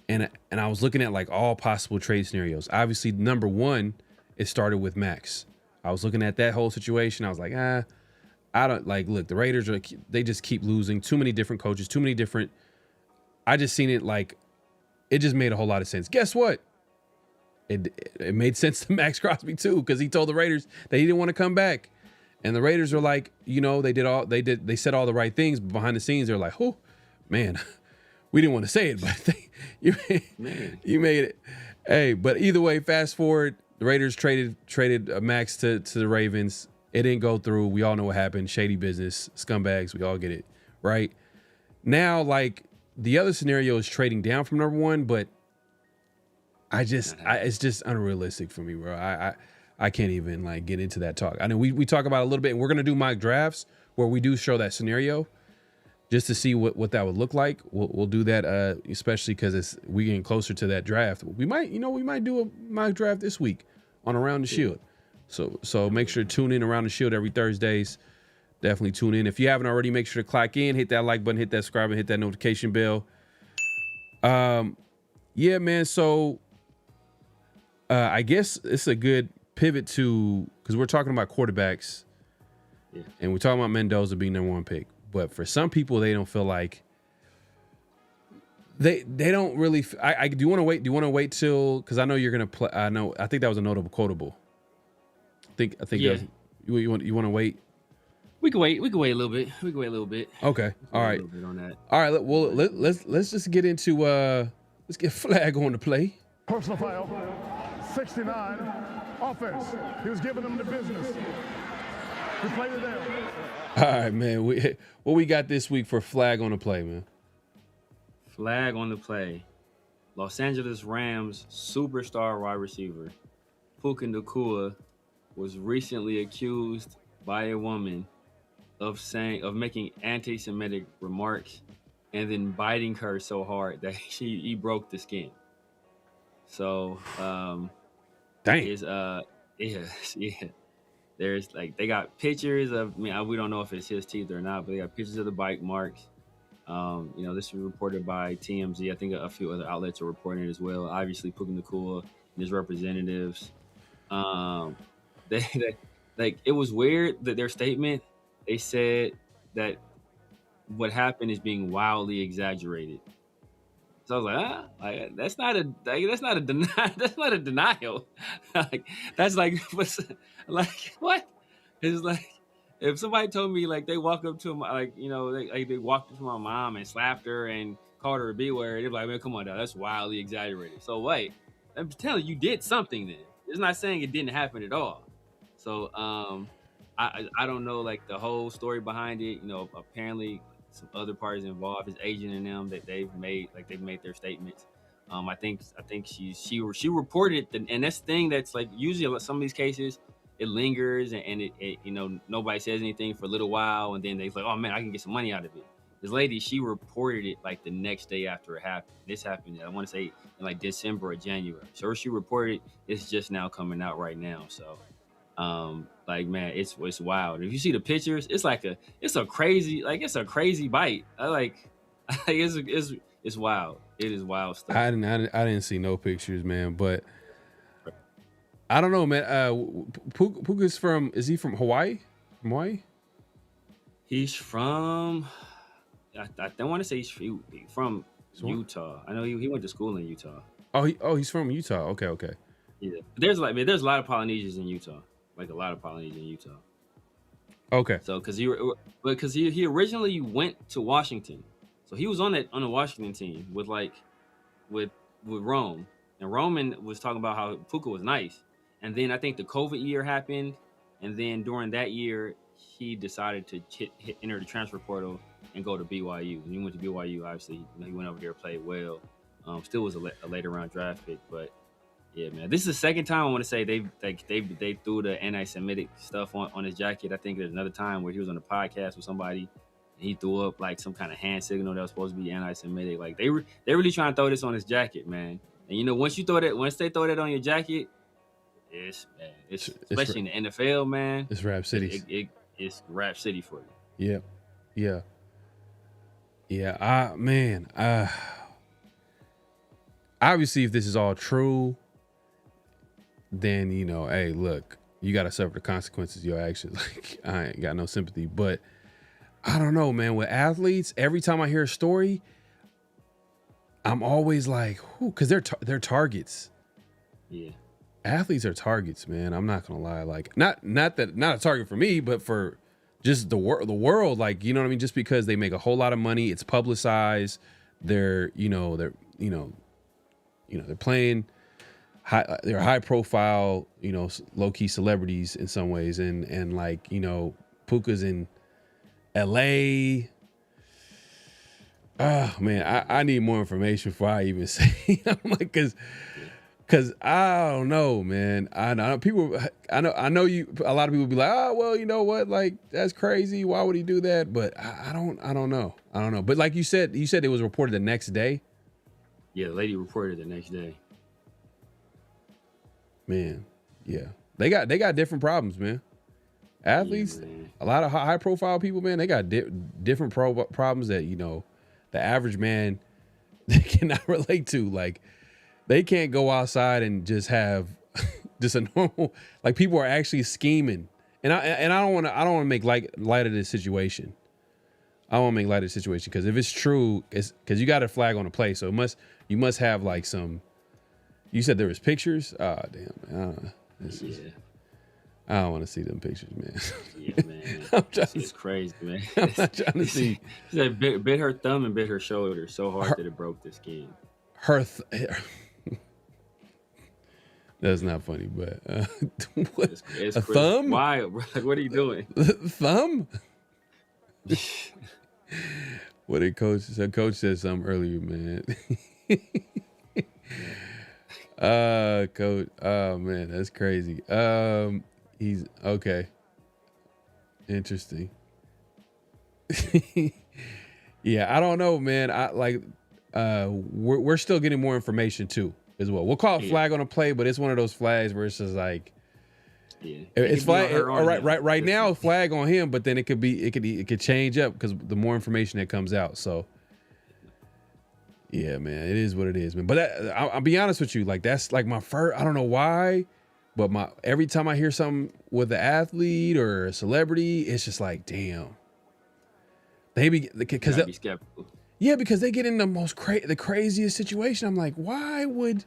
And I was looking at like all possible trade scenarios. Obviously, number 1, it started with Max. I was looking at that whole situation. I was like, I don't like. Look, the Raiders they just keep losing. Too many different coaches. Too many different. I just seen it like, it just made a whole lot of sense. Guess what? It made sense to Max Crosby too because he told the Raiders that he didn't want to come back, and the Raiders were like, they said all the right things, but behind the scenes they're like, oh man. We didn't want to say it, but you made it. Hey, but either way, fast forward, the Raiders traded Max to the Ravens. It didn't go through. We all know what happened. Shady business, scumbags. We all get it, right? Now, like, the other scenario is trading down from number 1, but it's just unrealistic for me, bro. I can't even like get into that talk. I know we talk about it a little bit, and we're gonna do mock drafts where we do show that scenario. Just to see what that would look like. We'll do that, especially because we getting closer to that draft. We might do a mock draft this week on Around the Shield. So make sure to tune in Around the Shield every Thursdays. definitely tune in. If you haven't already, make sure to click in, hit that like button, hit that subscribe, and hit that notification bell. Yeah, man. So I guess it's a good pivot to, because we're talking about quarterbacks, and we're talking about Mendoza being number 1 pick. But for some people, they don't feel like they don't really. I do you want to wait? Do you want to wait till? Because I know you're gonna play. I think that was a notable quotable. I think Yeah. that was, you want to wait. We can wait. We can wait a little bit. We can wait a little bit. Okay. All right. A little bit on that. All right. Well, let's just get into let's get Flag on the play. Personal foul, 69, offense. He was giving them the business. We played it down. All right, man. What we got this week for Flag on the play, man? Flag on the play. Los Angeles Rams superstar wide receiver Puka Nacua was recently accused by a woman of making anti-Semitic remarks and then biting her so hard that he broke the skin. So Dang. There's like, they got pictures of, we don't know if it's his teeth or not, but they got pictures of the bite marks. This was reported by TMZ. I think a few other outlets are reporting it as well. Obviously, Puka Nacua and his representatives. It was weird that their statement, they said that what happened is being wildly exaggerated. So I was like, that's not a denial. That's what? It's like, if somebody told me like they walk up to my, they walked up to my mom and slapped her and called her a B word, they're like, man, come on, dog, that's wildly exaggerated. So wait, I'm telling you did something then. It's not saying it didn't happen at all. So I don't know like the whole story behind it. Apparently some other parties involved, his agent and them, that they've made their statements. I think she reported it, and that's the thing that's like usually some of these cases it lingers and it nobody says anything for a little while, and then they're like, oh man, I can get some money out of it. This lady, she reported it like the next day after it happened. This happened, I want to say in like December or January. So she reported it, it's just now coming out right now. So man, it's wild. If you see the pictures, it's a crazy bite. It's wild. It is wild stuff. I didn't see no pictures, man, but I don't know, man. Puka's is he from Hawaii? From Hawaii? He's from, I don't want to say he's from Utah. I know he went to school in Utah. He's from Utah. Okay. Yeah. There's a lot of Polynesians in Utah. Like a lot of Polynesians in Utah. Okay. So because he originally went to Washington, so he was on the Washington team with Rome, and Roman was talking about how Puka was nice, and then I think the COVID year happened, and then during that year he decided to enter the transfer portal and go to BYU. And he went to BYU. Obviously, he went over there, played well. Still was a later round draft pick, but. Yeah, man. This is the second time I want to say they threw the anti-Semitic stuff on his jacket. I think there's another time where he was on a podcast with somebody and he threw up like some kind of hand signal that was supposed to be anti-Semitic. Like they really trying to throw this on his jacket, man. And once they throw that on your jacket, it's especially in the NFL, man. It's Rap City. It's Rap City for you. Yeah. Obviously, if this is all true, then hey, look, you got to suffer the consequences of your actions. Like, I ain't got no sympathy, but I don't know, man. With athletes, every time I hear a story, I'm always like, because they're targets. Yeah, athletes are targets, man. I'm not gonna lie. Like, not a target for me, but for just the world. Like, you know what I mean? Just because they make a whole lot of money, it's publicized. They're playing. They're high profile, low key celebrities in some ways, and like Puka's in LA. Oh man, I need more information before I even say. I'm like, cause I don't know, man. I know people. I know you. A lot of people be like, oh well, you know what? Like that's crazy. Why would he do that? But I don't know. But like you said it was reported the next day. Yeah, the lady reported the next day. Man, yeah, they got different problems, man. Athletes, a lot of high profile people, man, they got different problems that, you know, the average man they cannot relate to. Like, they can't go outside and just have just a normal, like, people are actually scheming. And I don't want to make light of this situation. I don't want to make light of the situation because if it's true, it's because you got a flag on the play, so you must have like some. You said there was pictures. Oh damn, man. I don't want to see them pictures, man. Yeah, man. It's crazy, man. I'm not trying to see. She said bit her thumb and bit her shoulder so hard that it broke the skin. That's not funny, but it's a thumb? Why? Like, what are you doing? Thumb? What did coach said? Coach said something earlier, man. Coach. Oh man, that's crazy. He's okay. Interesting. Yeah, I don't know, man. We're still getting more information too, as well. We'll call it flag on a play, but it's one of those flags where it's just like, it's flag. Right now, flag on him, but then it could change up because the more information that comes out. So, yeah, man, it is what it is, man. But I'll be honest with you, like that's like my first. I don't know why, but every time I hear something with an athlete or a celebrity, it's just like, damn. Because be skeptical. Yeah, because they get in the craziest situation. I'm like, why would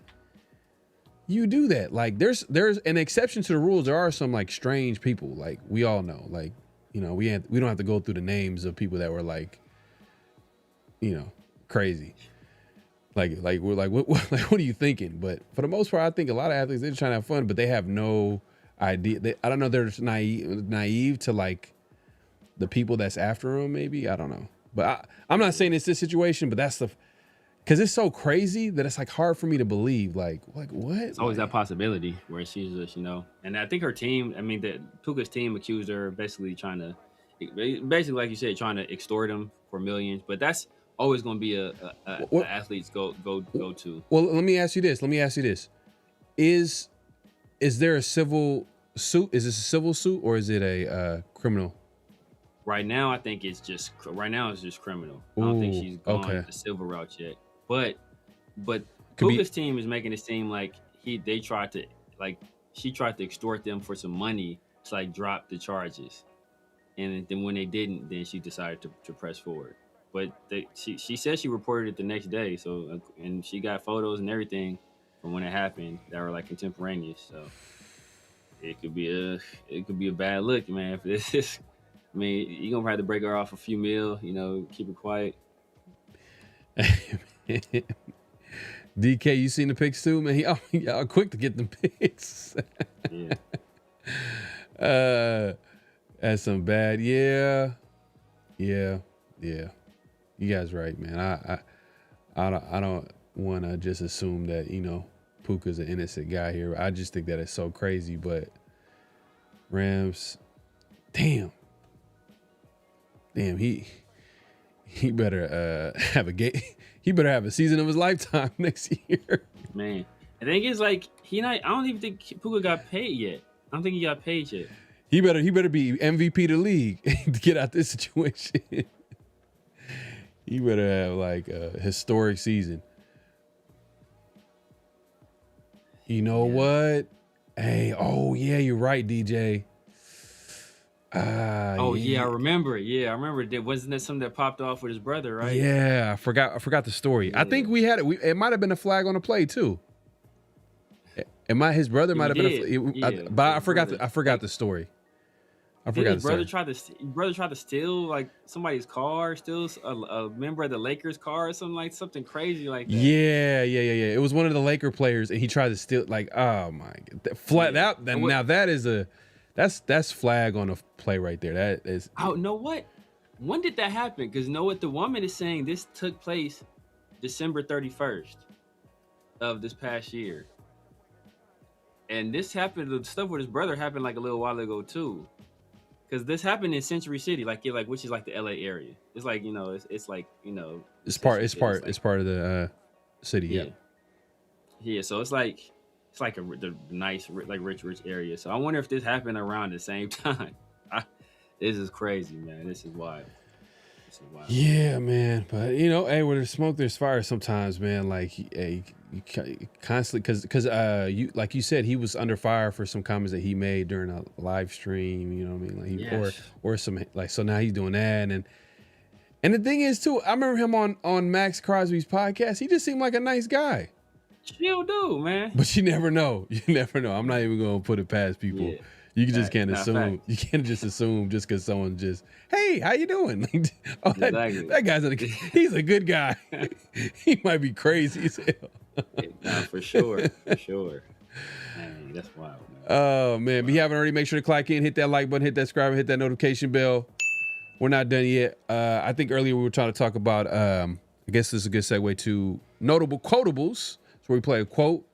you do that? Like, there's an exception to the rules. There are some like strange people, like we all know. Like, you know, we don't have to go through the names of people that were like, you know, crazy. Like we're like, what are you thinking? But for the most part, I think a lot of athletes, they're trying to have fun, but they have no idea. I don't know. They're just naive to like the people that's after them. Maybe, I don't know. But I'm not saying it's this situation, but that's because it's so crazy that it's like hard for me to believe. Like what? It's always that possibility where she's just, you know, and I think her team, I mean, Puka's team accused her basically like you said, trying to extort him for millions. But that's always going to be a athlete's go to. Well, let me ask you this. Is there a civil suit? Is this a civil suit or is it a criminal? Right now, I think it's just criminal. I don't think she's gone the civil route yet. But Puka's team is making it seem like she tried to extort them for some money to like drop the charges, and then when they didn't, then she decided to press forward. But she said she reported it the next day. So and she got photos and everything from when it happened that were like contemporaneous. So it could be a bad look, man. If this is. I mean, you're going to have to break her off a few mil, you know, keep it quiet. DK, you seen the pics too, man? Y'all quick to get the pics. That's some bad. Yeah. You guys right, man. I don't want to just assume that, you know, Puka's an innocent guy here. I just think that it's so crazy, but Rams, damn, he better have a game. He better have a season of his lifetime next year. Man, the thing is, like, I don't even think Puka got paid yet. I don't think he got paid yet. He better be MVP of the league to get out this situation. He better have like a historic season. You know what? Hey, you're right, DJ. I remember. Yeah, I remember. Wasn't that something that popped off with his brother, right? Yeah, I forgot the story. Yeah. I think we had it. It might have been a flag on the play too. His brother might have been. But I forgot the story. His brother tried to steal like somebody's car, steal a member of the Lakers car or something crazy like that. Yeah. It was one of the Laker players, and he tried to steal. Like, oh my god, now that is that's flag on a play right there. That is. Oh, know what? When did that happen? Because know what the woman is saying. This took place December 31st of this past year, and this happened. The stuff with his brother happened like a little while ago too. Because this happened in Century City, which is like the LA area. It's like, you know, it's like, you know, it's part of the city. Yeah. So it's like the nice, like rich area. So I wonder if this happened around the same time. This is crazy, man. This is wild. Yeah, man. But hey, where there's smoke, there's fire. Sometimes, man. Like, hey, you constantly, because you like you said, he was under fire for some comments that he made during a live stream. You know what I mean? Like, or some like. So now he's doing that, and the thing is too, I remember him on Max Crosby's podcast. He just seemed like a nice guy. Chill dude, man. But you never know. You never know. I'm not even gonna put it past people. Yeah. You just can't assume. Fact. You can't just assume just because someone just, hey, how you doing? That guy's he's a good guy. He might be crazy as hell. Nah, for sure. Man, that's wild, man. Oh man, if you haven't already, make sure to click in, hit that like button, hit that subscribe, and hit that notification bell. We're not done yet. I think earlier we were trying to talk about. I guess this is a good segue to notable quotables. So we play a quote,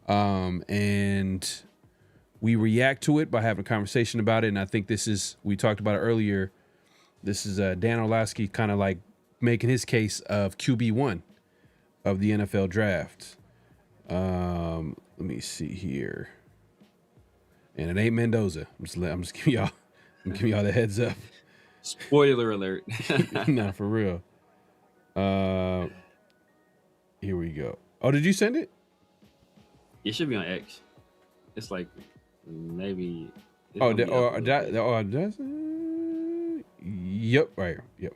and we react to it by having a conversation about it. And I think we talked about it earlier. This is Dan Orlovsky kind of like making his case of QB1 of the NFL draft. Let me see here. And it ain't Mendoza. I'm just giving y'all the heads up. Spoiler alert. Nah, for real. Here we go. Oh, did you send it? It should be on X. It's like maybe. Yep, right here. Yep.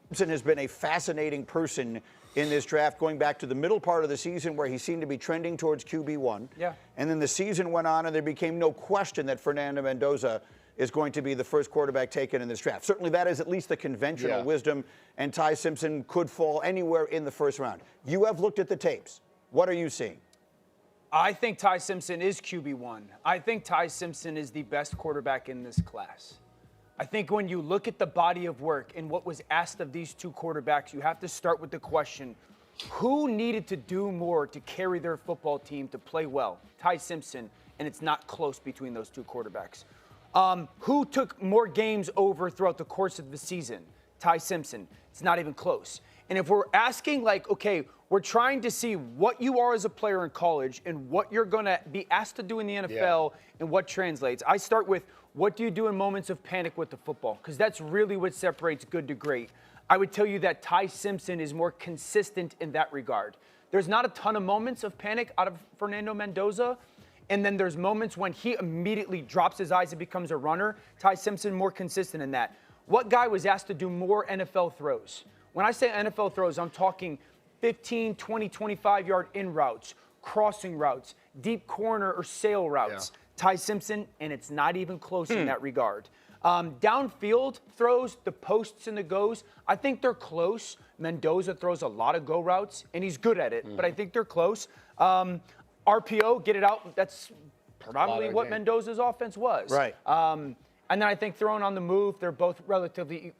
Simpson has been a fascinating person in this draft, going back to the middle part of the season where he seemed to be trending towards QB1. Yeah. And then the season went on, and there became no question that Fernando Mendoza is going to be the first quarterback taken in this draft. Certainly that is at least the conventional wisdom, and Ty Simpson could fall anywhere in the first round. You have looked at the tapes. What are you seeing? I think Ty Simpson is QB1. I think Ty Simpson is the best quarterback in this class. I think when you look at the body of work and what was asked of these two quarterbacks, you have to start with the question, who needed to do more to carry their football team to play well? Ty Simpson, and it's not close between those two quarterbacks. Who took more games over throughout the course of the season? Ty Simpson. It's not even close. And if we're asking, like, okay, we're trying to see what you are as a player in college and what you're going to be asked to do in the NFL and what translates. I start with, what do you do in moments of panic with the football? Because that's really what separates good to great. I would tell you that Ty Simpson is more consistent in that regard. There's not a ton of moments of panic out of Fernando Mendoza. And then there's moments when he immediately drops his eyes and becomes a runner. Ty Simpson more consistent in that. What guy was asked to do more NFL throws? When I say NFL throws, I'm talking 15, 20, 25-yard in routes, crossing routes, deep corner or sail routes. Yeah. Ty Simpson, and it's not even close in that regard. Downfield throws, the posts and the goes, I think they're close. Mendoza throws a lot of go routes, and he's good at it, but I think they're close. RPO, get it out, that's predominantly what Mendoza's offense was. Right. And then I think throwing on the move, they're both relatively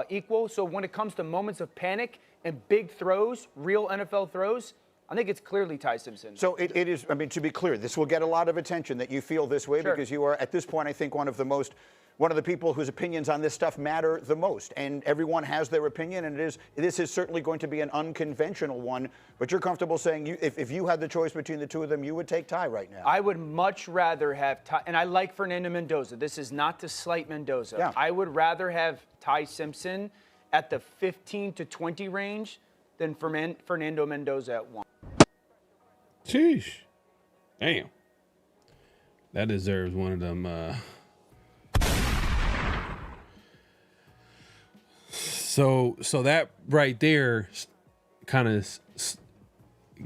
equal. So when it comes to moments of panic and big throws, real NFL throws, I think it's clearly Ty Simpson. So it is, I mean, to be clear, this will get a lot of attention that you feel this way because you are, at this point, I think one of the people whose opinions on this stuff matter the most. And everyone has their opinion, and this is certainly going to be an unconventional one. But you're comfortable saying if you had the choice between the two of them, you would take Ty right now. I would much rather have Ty, and I like Fernando Mendoza. This is not to slight Mendoza. Yeah. I would rather have Ty Simpson at the 15 to 20 range than Fernando Mendoza at 1. Sheesh. Damn. That deserves one of them. So that right there kind of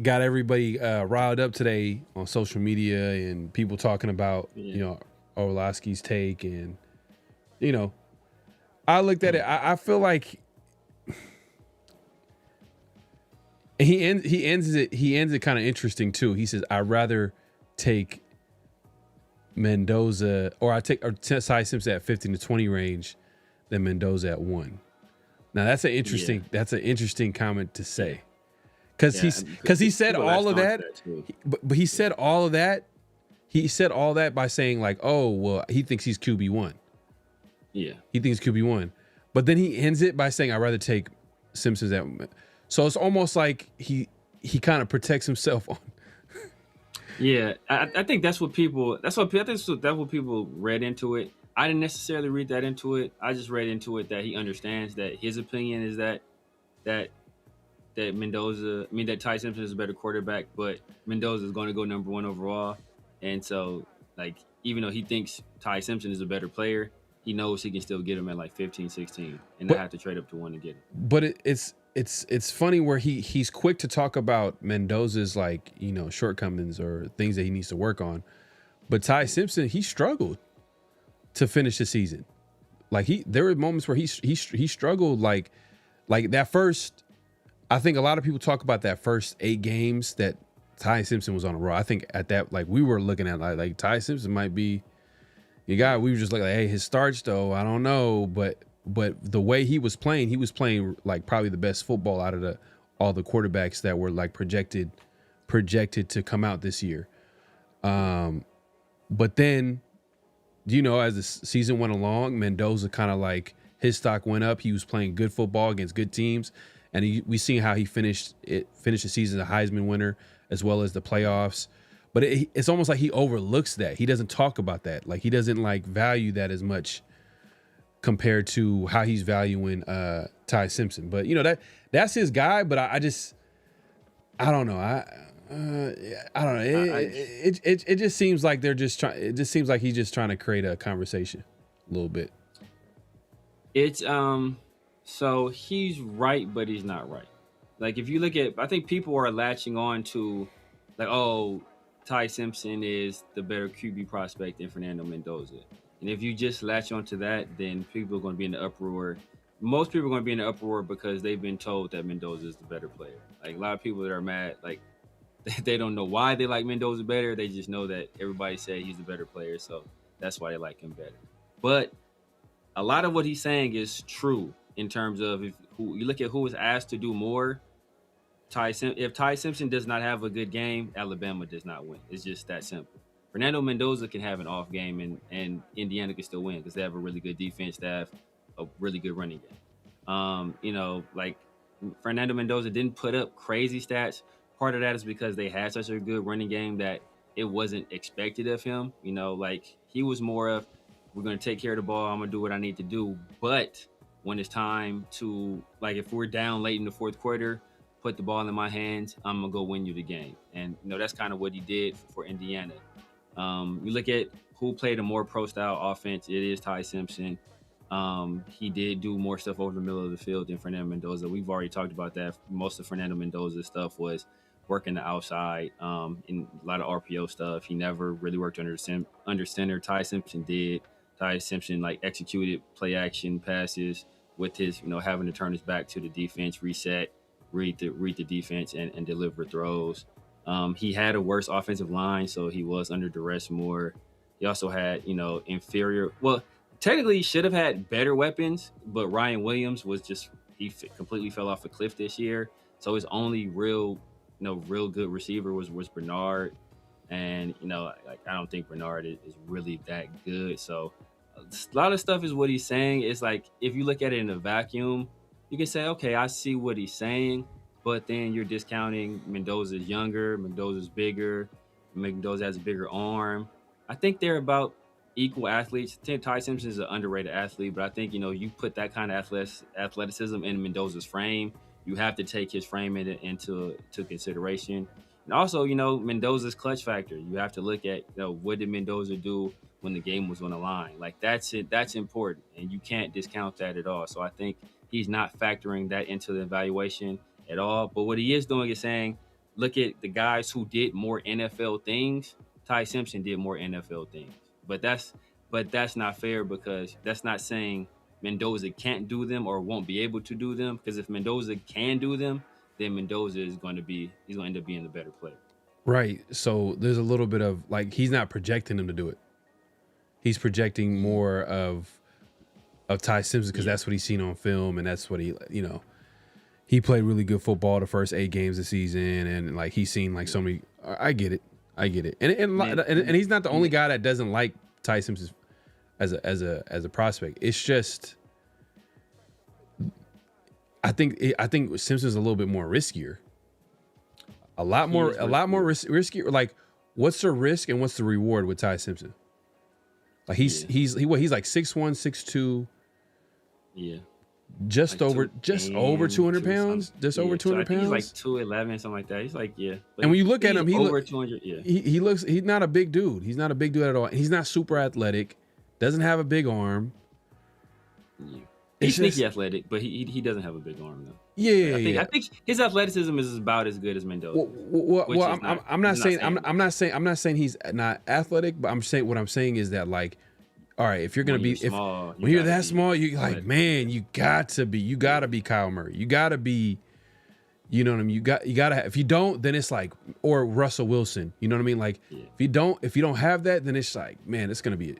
got everybody riled up today on social media and people talking about, Orlovsky's take. And, I looked at it. I feel like he ends it kind of interesting too. He says, "I'd rather take Mendoza or Ty Simpson at 15 to 20 range than Mendoza at 1." Now that's an interesting comment to say, because he said all of that, but he said all of that. He said all that by saying like, "Oh, well, he thinks he's QB1." Yeah, he thinks QB1, but then he ends it by saying, "I'd rather take Simpson's at." So it's almost like he kind of protects himself on. Yeah, I think that's what people. That's what people read into it. I didn't necessarily read that into it. I just read into it that he understands that his opinion is that that that Ty Simpson is a better quarterback, but Mendoza is going to go number 1 overall. And so, like, even though he thinks Ty Simpson is a better player, he knows he can still get him at like 15, 16, and not have to trade up to 1 to get him. But it's funny where he's quick to talk about Mendoza's, like, you know, shortcomings or things that he needs to work on. But Ty Simpson, he struggled to finish the season. Like, there were moments where he struggled, like that first. I think a lot of people talk about that first 8 games that Ty Simpson was on a roll. I think at that, like, we were looking at like Ty Simpson might be the guy. We were just like, hey, his starts though, I don't know, but the way he was playing like probably the best football out of all the quarterbacks that were like projected to come out this year. But then, you know, as the season went along, Mendoza kind of like his stock went up. He was playing good football against good teams. And we seen how he finished the season as a Heisman winner as well as the playoffs. But it's almost like he overlooks that. He doesn't talk about that. Like, he doesn't like value that as much compared to how he's valuing Ty Simpson. But, you know, that's his guy. But I don't know. I don't know. It just seems like they're just trying. It just seems like he's just trying to create a conversation a little bit. It's So he's right, but he's not right. Like, if you look at, I think people are latching on to, like, oh, Ty Simpson is the better QB prospect than Fernando Mendoza. And if you just latch onto that, then people are going to be in the uproar. Most people are going to be in the uproar because they've been told that Mendoza is the better player. Like, a lot of people that are mad, like, they don't know why they like Mendoza better. They just know that everybody said he's the better player, so that's why they like him better. But a lot of what he's saying is true. In terms of if you look at who was asked to do more, if Ty Simpson does not have a good game, Alabama does not win. It's just that simple. Fernando Mendoza can have an off game, and Indiana can still win because they have a really good defense staff, a really good running game. You know, like, Fernando Mendoza didn't put up crazy stats. Part of that is because they had such a good running game that it wasn't expected of him. You know, like, he was more of, we're going to take care of the ball, I'm going to do what I need to do, but when it's time to, like, if we're down late in the 4th quarter, put the ball in my hands, I'm going to go win you the game. And, you know, that's kind of what he did for Indiana. You look at who played a more pro-style offense, it is Ty Simpson. He did do more stuff over the middle of the field than Fernando Mendoza. We've already talked about that. Most of Fernando Mendoza's stuff was working the outside, in a lot of RPO stuff. He never really worked under center. Ty Simpson did. Ty Simpson, like, executed play action passes with his, you know, having to turn his back to the defense, reset, read the defense, and deliver throws. He had a worse offensive line, so he was under duress more. He also had, you know, technically he should have had better weapons, but Ryan Williams was just, he completely fell off a cliff this year. So his only real good receiver was Bernard. And, you know, like, I don't think Bernard is really that good. So a lot of stuff is what he's saying. It's like, if you look at it in a vacuum, you can say, okay, I see what he's saying, but then you're discounting Mendoza's younger, Mendoza's bigger, Mendoza has a bigger arm. I think they're about equal athletes. I think Ty Simpson is an underrated athlete, but I think, you know, you put that kind of athleticism in Mendoza's frame, you have to take his frame into consideration. And also, you know, Mendoza's clutch factor. You have to look at, you know, what did Mendoza do when the game was on the line? Like, that's it. That's important, and you can't discount that at all. So I think he's not factoring that into the evaluation at all. But what he is doing is saying, look at the guys who did more NFL things. Ty Simpson did more NFL things. But that's not fair, because that's not saying Mendoza can't do them or won't be able to do them. Because if Mendoza can do them, then Mendoza he's going to end up being the better player. Right. So there's a little bit of, like, he's not projecting him to do it. He's projecting more of Ty Simpson because that's what he's seen on film, and that's what he, you know, he played really good football the first 8 games of the season, and, like, he's seen, like, so many. I get it, and he's not the only guy that doesn't like Ty Simpson as a prospect. It's just, I think Simpson's a little bit more riskier. A lot more riskier. Like, what's the risk and what's the reward with Ty Simpson? Like he's like 6'1", 6'2". Yeah. Just Like over 200 pounds. Just over 200 pounds. He's like 211, something like that. He's like, yeah. And when you look at him, over 200. Yeah. He's not a big dude. He's not a big dude at all. He's not super athletic. Doesn't have a big arm. Yeah. He's sneaky athletic, but he doesn't have a big arm though. Yeah, I think his athleticism is about as good as Mendoza. I'm not saying he's not athletic, but what I'm saying is that, like, all right, if you're gonna when you're that small, you like, man, you gotta be Kyle Murray. You gotta be, you know what I mean? You gotta if you don't, then it's like, or Russell Wilson. You know what I mean? Like, if you don't have that, then it's like, man, it's gonna be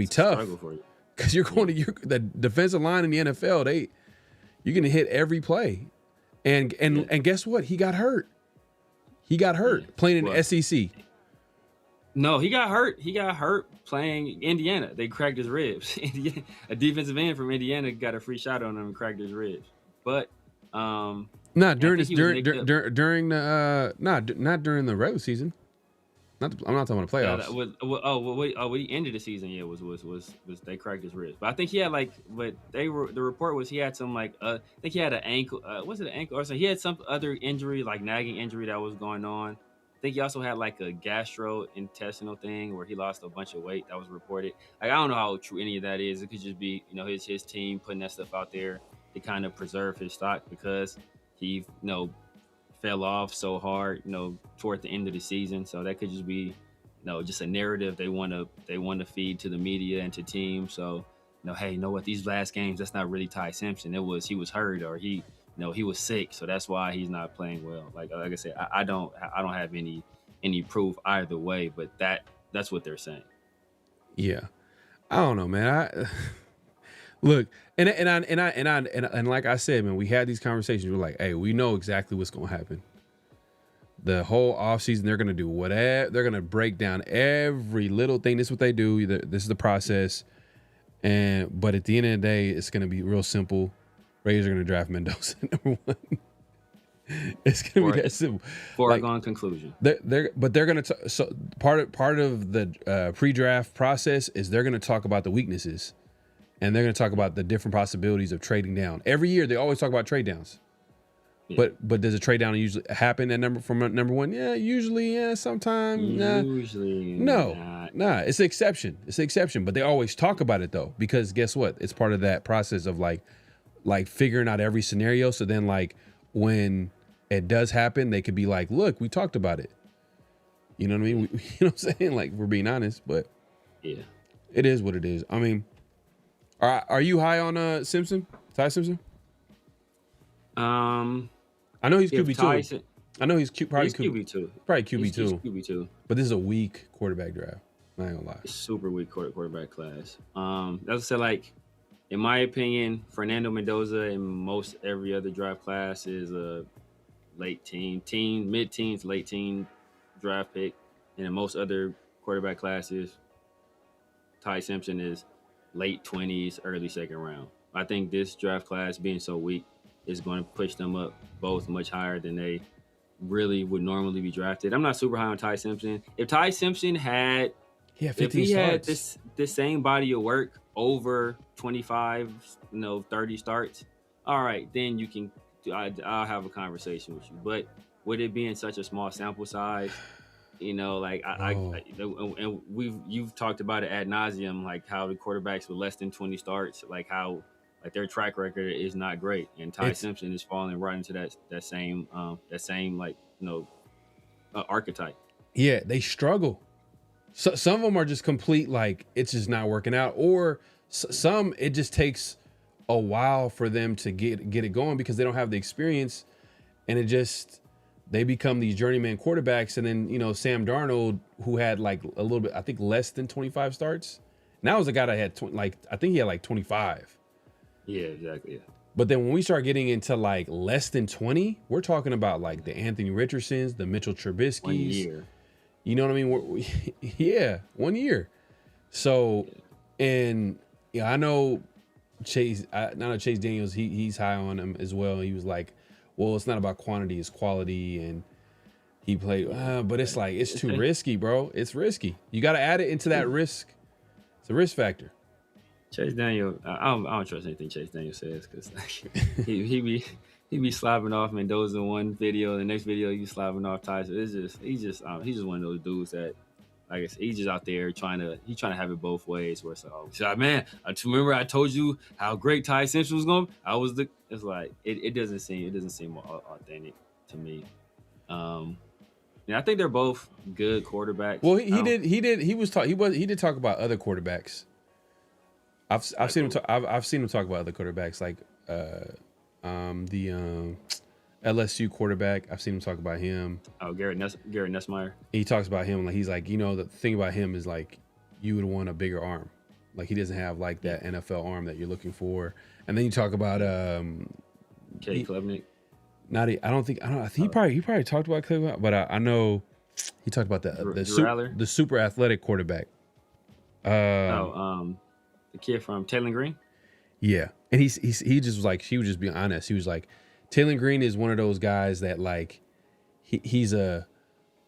tough. Struggle for you. Because you're going to the defensive line in the NFL, you're going to hit every play, and guess what? He got hurt. Playing in the SEC. No, he got hurt. He got hurt playing Indiana. They cracked his ribs. A defensive end from Indiana got a free shot on him and cracked his ribs. But not during the regular season. I'm not talking about the playoffs. He ended the season. Yeah, was they cracked his ribs. But I think he had the report was he had some I think he had an ankle. Was it an ankle or something? He had some other injury, like nagging injury that was going on. I think he also had like a gastrointestinal thing where he lost a bunch of weight that was reported. Like, I don't know how true any of that is. It could just be, his team putting that stuff out there to kind of preserve his stock because he, fell off so hard, toward the end of the season. So that could just be, just a narrative they want to feed to the media and to teams. So, hey, what? These last games, that's not really Ty Simpson. He was hurt or he was sick, so that's why he's not playing well. Like I said, I don't have any proof either way, but that's what they're saying. Yeah, I don't know, man. Look, and like I said, man, we had these conversations. We're like, hey, we know exactly what's going to happen. The whole offseason, they're going to do whatever. They're going to break down every little thing. This is what they do. This is the process. But at the end of the day, it's going to be real simple. Raiders are going to draft Mendoza number 1. It's going to be that simple. Foregone conclusion. They're going to. So part of the pre-draft process is they're going to talk about the weaknesses. And they're going to talk about the different possibilities of trading down. Every year, they always talk about trade downs. Yeah. But does a trade down usually happen at number 1? Yeah, usually. Yeah, sometimes. Usually. No. It's an exception. But they always talk about it though, because guess what? It's part of that process of like figuring out every scenario. So then, like, when it does happen, they could be like, "Look, we talked about it." You know what I mean? You know what I'm saying? Like, we're being honest, but yeah, it is what it is. I mean. Are you high on Simpson? Ty Simpson? I know he's QB2. I know he's probably QB2. Probably QB2. He's QB2. But this is a weak quarterback draft. I ain't gonna lie. Super weak quarterback class. That's what I said, like, in my opinion, Fernando Mendoza in most every other draft class is a late mid-teens, late teen draft pick. And in most other quarterback classes, Ty Simpson is late 20s, early second round. I think this draft class being so weak is going to push them up both much higher than they really would normally be drafted. I'm not super high on Ty Simpson. If Ty Simpson had, if he had this same body of work over 25, 30 starts, all right, then you can. I'll have a conversation with you. But with it being such a small sample size, and you've talked about it ad nauseum, like how the quarterbacks with less than 20 starts, like how their track record is not great, and Ty Simpson is falling right into that same archetype. Yeah, they struggle. So, some of them are just complete, like, it's just not working out, or some it just takes a while for them to get it going because they don't have the experience, and they become these journeyman quarterbacks. And then, Sam Darnold, who had like a little bit, I think less than 25 starts. Now was a guy that had I think he had like 25. Yeah, exactly. Yeah. But then when we start getting into like less than 20, we're talking about like the Anthony Richardsons, the Mitchell Trubisky's. 1 year. You know what I mean? Yeah, 1 year. So, and I know Chase Daniels, he's high on him as well. He was like, well, it's not about quantity, it's quality. And he played, but it's like, it's too risky, bro. It's risky. You got to add it into that risk. It's a risk factor. Chase Daniel, I don't trust anything Chase Daniel says because he be slobbing off Mendoza in one video, the next video he's slobbing off Tyson. He's just one of those dudes that, I guess, he's just out there trying to have it both ways. Where it's like, oh, man, remember I told you how great Ty Simpson was going. It's like it doesn't seem authentic to me. Yeah, I think they're both good quarterbacks. Well, he did talk about other quarterbacks. I've seen him talk about other quarterbacks, like the LSU quarterback. I've seen him talk about him. Oh, Garrett Nussmeier. He talks about him like he's like, the thing about him is like you would want a bigger arm. Like he doesn't have like that NFL arm that you're looking for. And then you talk about Kate Klubnik. I think he probably talked about Klubnik, but I know he talked about the super athletic quarterback. The kid from Taylor Green. Yeah, and he just was like, he was just being honest. He was like, Taylor Green is one of those guys that like he's a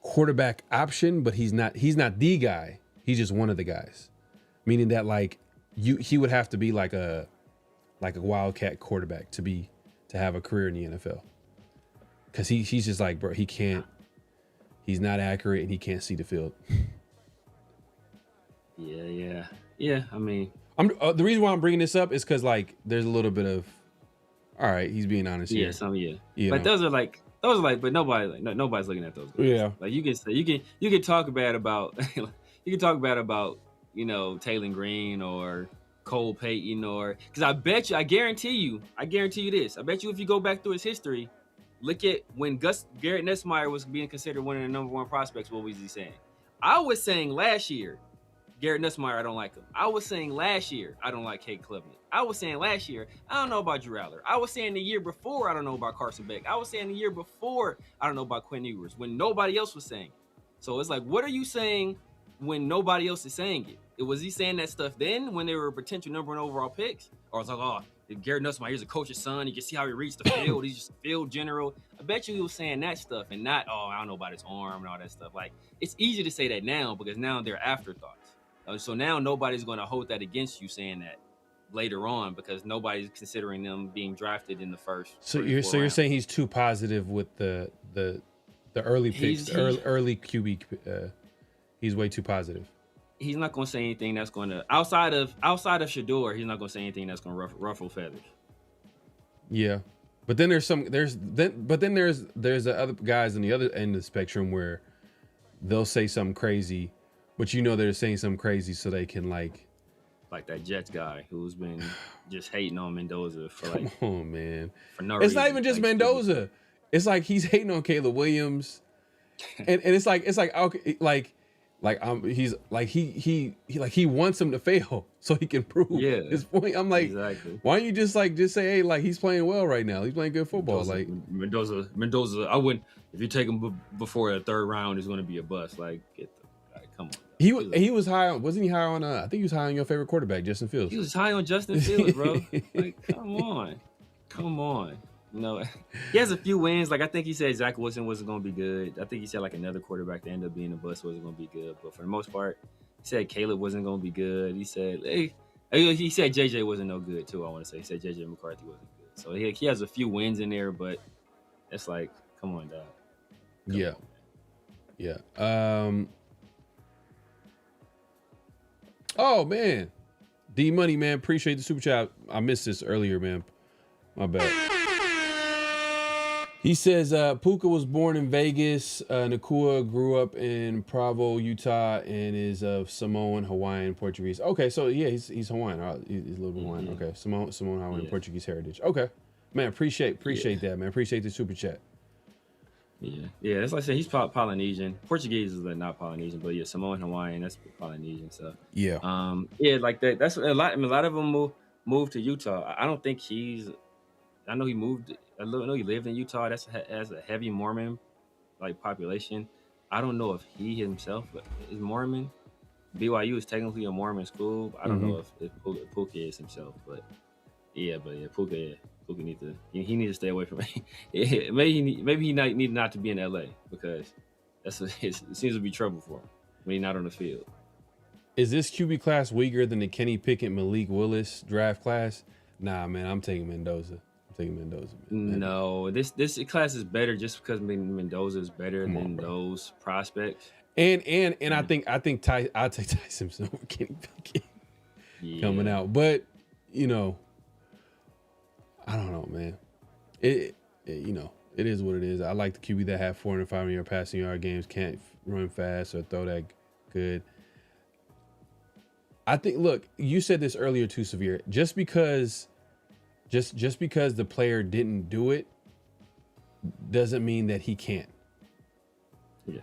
quarterback option, but he's not the guy. He's just one of the guys. Meaning that like he would have to be like a wildcat quarterback to have a career in the NFL. Cause he's just like, bro, he's not accurate and he can't see the field. Yeah. I mean, the reason why I'm bringing this up is because like there's a little bit of, all right, he's being honest here. But those are like, but nobody's looking at those guys. Yeah. Like you can talk bad about Taylor Green or Cole Payton because I guarantee you this. I bet you if you go back through his history, look at when Garrett Nussmeier was being considered one of the number one prospects. What was he saying? I was saying last year, Garrett Nussmeier, I don't like him. I was saying last year, I don't like Kate Klubnik. I was saying last year, I don't know about Drew Aller. I was saying the year before, I don't know about Carson Beck. I was saying the year before, I don't know about Quinn Ewers, when nobody else was saying it. So it's like, what are you saying when nobody else is saying it? Was he saying that stuff then when they were potential number one overall picks? Or it's like, oh, Garrett Nussmeier, he's a coach's son. You can see how he reads the field. He's just a field general. I bet you he was saying that stuff and not, oh, I don't know about his arm and all that stuff. Like, it's easy to say that now because now they're afterthoughts. So now nobody's going to hold that against you saying that later on because nobody's considering them being drafted in the first. So you're saying he's too positive with the early picks, early QB. He's way too positive. He's not going to say anything that's going to outside of Shador. He's not going to say anything that's going to ruffle feathers. Yeah, but then there's the other guys on the other end of the spectrum where they'll say something crazy. But they're saying something crazy so they can like that Jets guy who's been just hating on Mendoza for like. Come on, man. For no reason. Not even just Mendoza. It's like he's hating on Caleb Williams, and it's like okay, he's like he wants him to fail so he can prove his point. I'm like, exactly. Why don't you just say, hey, like he's playing well right now. He's playing good football. Mendoza. I wouldn't if you take him before the third round is going to be a bust. Like come on. He was high on, wasn't he high on, I think he was high on your favorite quarterback, Justin Fields. He was high on Justin Fields, bro. Like, come on. He has a few wins. Like, I think he said Zach Wilson wasn't going to be good. I think he said, like, another quarterback that ended up being a bust wasn't going to be good. But for the most part, he said Caleb wasn't going to be good. He said JJ wasn't no good, too, I want to say. He said JJ McCarthy wasn't good. So he has a few wins in there, but it's like, come on, dog. Yeah. Oh, man. D-Money, man. Appreciate the super chat. I missed this earlier, man. My bad. He says, Puka was born in Vegas. Nakua grew up in Provo, Utah, and is of Samoan, Hawaiian, Portuguese. Okay, so, yeah, he's Hawaiian. He's a little bit Hawaiian. Okay, Samoan, Hawaiian, Portuguese heritage. Okay. Man, appreciate that, man. Appreciate the super chat. Yeah, that's like I said, he's Polynesian. Portuguese is not Polynesian, but yeah, Samoan, Hawaiian, that's Polynesian stuff. Yeah. Like that. That's a lot. I mean, a lot of them moved to Utah. I don't think I know he moved. I know he lived in Utah. That's has a heavy Mormon like population. I don't know if he himself is Mormon. BYU is technically a Mormon school. I don't know if Puka is himself, but Puka. Puka needs to stay away from it. Maybe he need not to be in LA because it seems to be trouble for him when he's not on the field. Is this QB class weaker than the Kenny Pickett, Malik Willis draft class? Nah, man, I'm taking Mendoza. Man. No, this class is better just because Mendoza is better than those prospects. And I think I'll take Ty Simpson over Kenny Pickett coming out. But I don't know, man. It is what it is. I like the QB that have 400 and 500-yard passing yard games, can't run fast or throw that good. I think, look, you said this earlier too, Severe. Just because the player didn't do it doesn't mean that he can't. Yeah.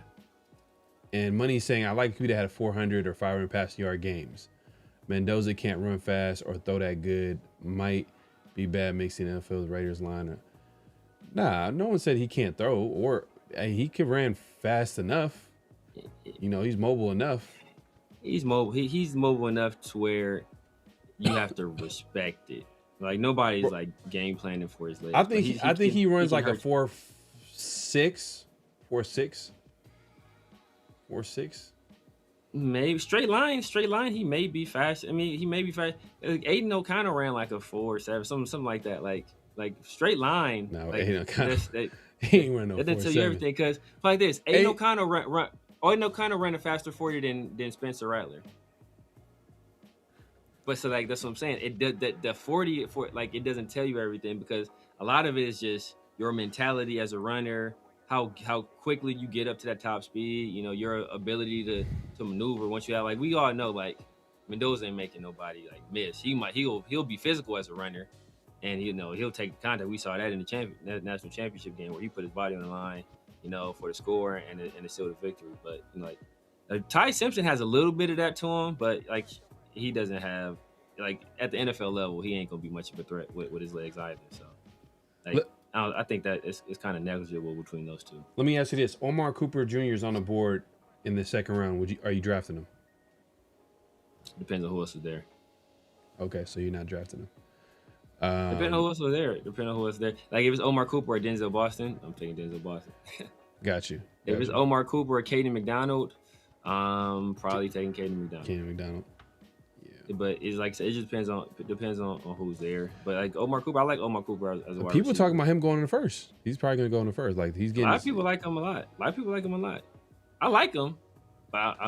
And Money's saying, I like QB that had 400 or 500 passing yard games. Mendoza can't run fast or throw that good. Might be bad mixing NFL's Raiders line. Nah, no one said he can't throw, or he can ran fast enough. He's mobile enough. He's mobile. He's mobile enough to where you have to respect it. Like nobody's like game planning for his legs. I think he runs like a 4.6. Maybe straight line. He may be fast. I mean, he may be fast. Aiden O'Connell ran like a 4.7, something like that. Like straight line. No, like, Aiden O'Connell. He ain't run no 4.7. That doesn't tell you everything because like this, Aiden O'Connell ran a faster 40 than Spencer Rattler. But so like that's what I'm saying. The 40 like it doesn't tell you everything because a lot of it is just your mentality as a runner, how quickly you get up to that top speed. Your ability to maneuver once you have like we all know like Mendoza ain't making nobody like miss. He'll be physical as a runner, and he'll take the contact. We saw that in the national championship game where he put his body on the line, for the score and to seal the victory. But like Ty Simpson has a little bit of that to him, but like. He doesn't have like at the NFL level, he ain't gonna be much of a threat with his legs either. So, like, I think that it's kind of negligible between those two. Let me ask you this: Omar Cooper Jr. is on the board in the second round. Are you drafting him? Depends on who else is there. Okay, so you're not drafting him. Depending on who else was there. Like if it's Omar Cooper or Denzel Boston, I'm taking Denzel Boston. Got you. If it's Omar Cooper or Caden McDonald, probably taking Caden McDonald. But it's like it just depends on who's there. But like Omar Cooper, I like Omar Cooper as a wide people receiver. talking about him going in the first. He's probably going to go in the first. Like he's getting. A lot of people like him a lot. I like him, but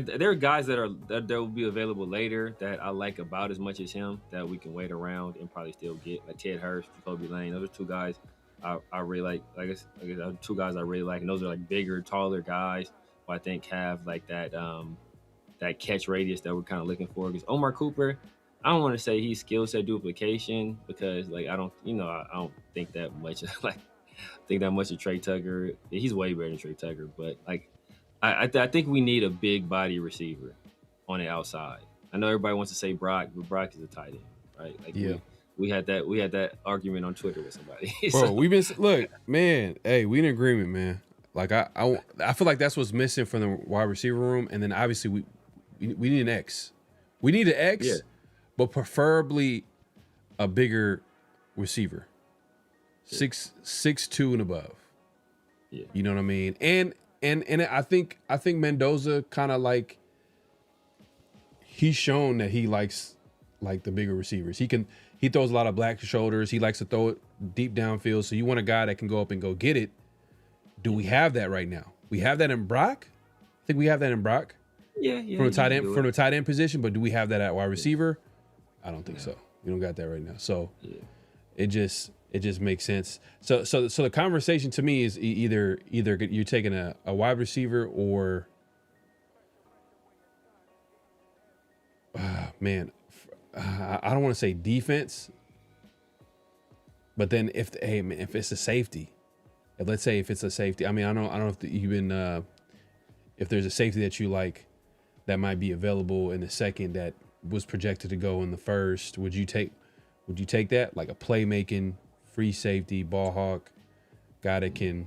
there are guys that will be available later that I like about as much as him that we can wait around and probably still get like Ted Hurst, Jacoby Lane. Those are two guys I really like. I guess two guys I really like, and those are like bigger, taller guys who I think have like that catch radius that we're kind of looking for. Because Omar Cooper, I don't want to say he's skill set duplication because like I don't think that much of Trey Tucker. He's way better than Trey Tucker, but like I think we need a big body receiver on the outside. I know everybody wants to say Brock, but Brock is a tight end, right? Like we had that argument on Twitter with somebody. Bro, we in agreement, man. Like I feel like that's what's missing from the wide receiver room, and then obviously we need an X. We need an X, but preferably a bigger receiver. 6'2" and above. Yeah. You know what I mean? And I think Mendoza kind of like he's shown that he likes like the bigger receivers. He throws a lot of black shoulders. He likes to throw it deep downfield. So you want a guy that can go up and go get it. Do we have that right now? We have that in Brock. I think we have that in Brock. Yeah. From the tight end position, but do we have that at wide receiver? I don't think so. We don't got that right now. So it just makes sense. So the conversation to me is either you're taking a wide receiver or I don't want to say defense, but then if it's a safety, let's say if it's a safety, I mean I don't know if you've been if there's a safety that you like that might be available in the second that was projected to go in the first, would you take that, like a playmaking free safety ball hawk guy that can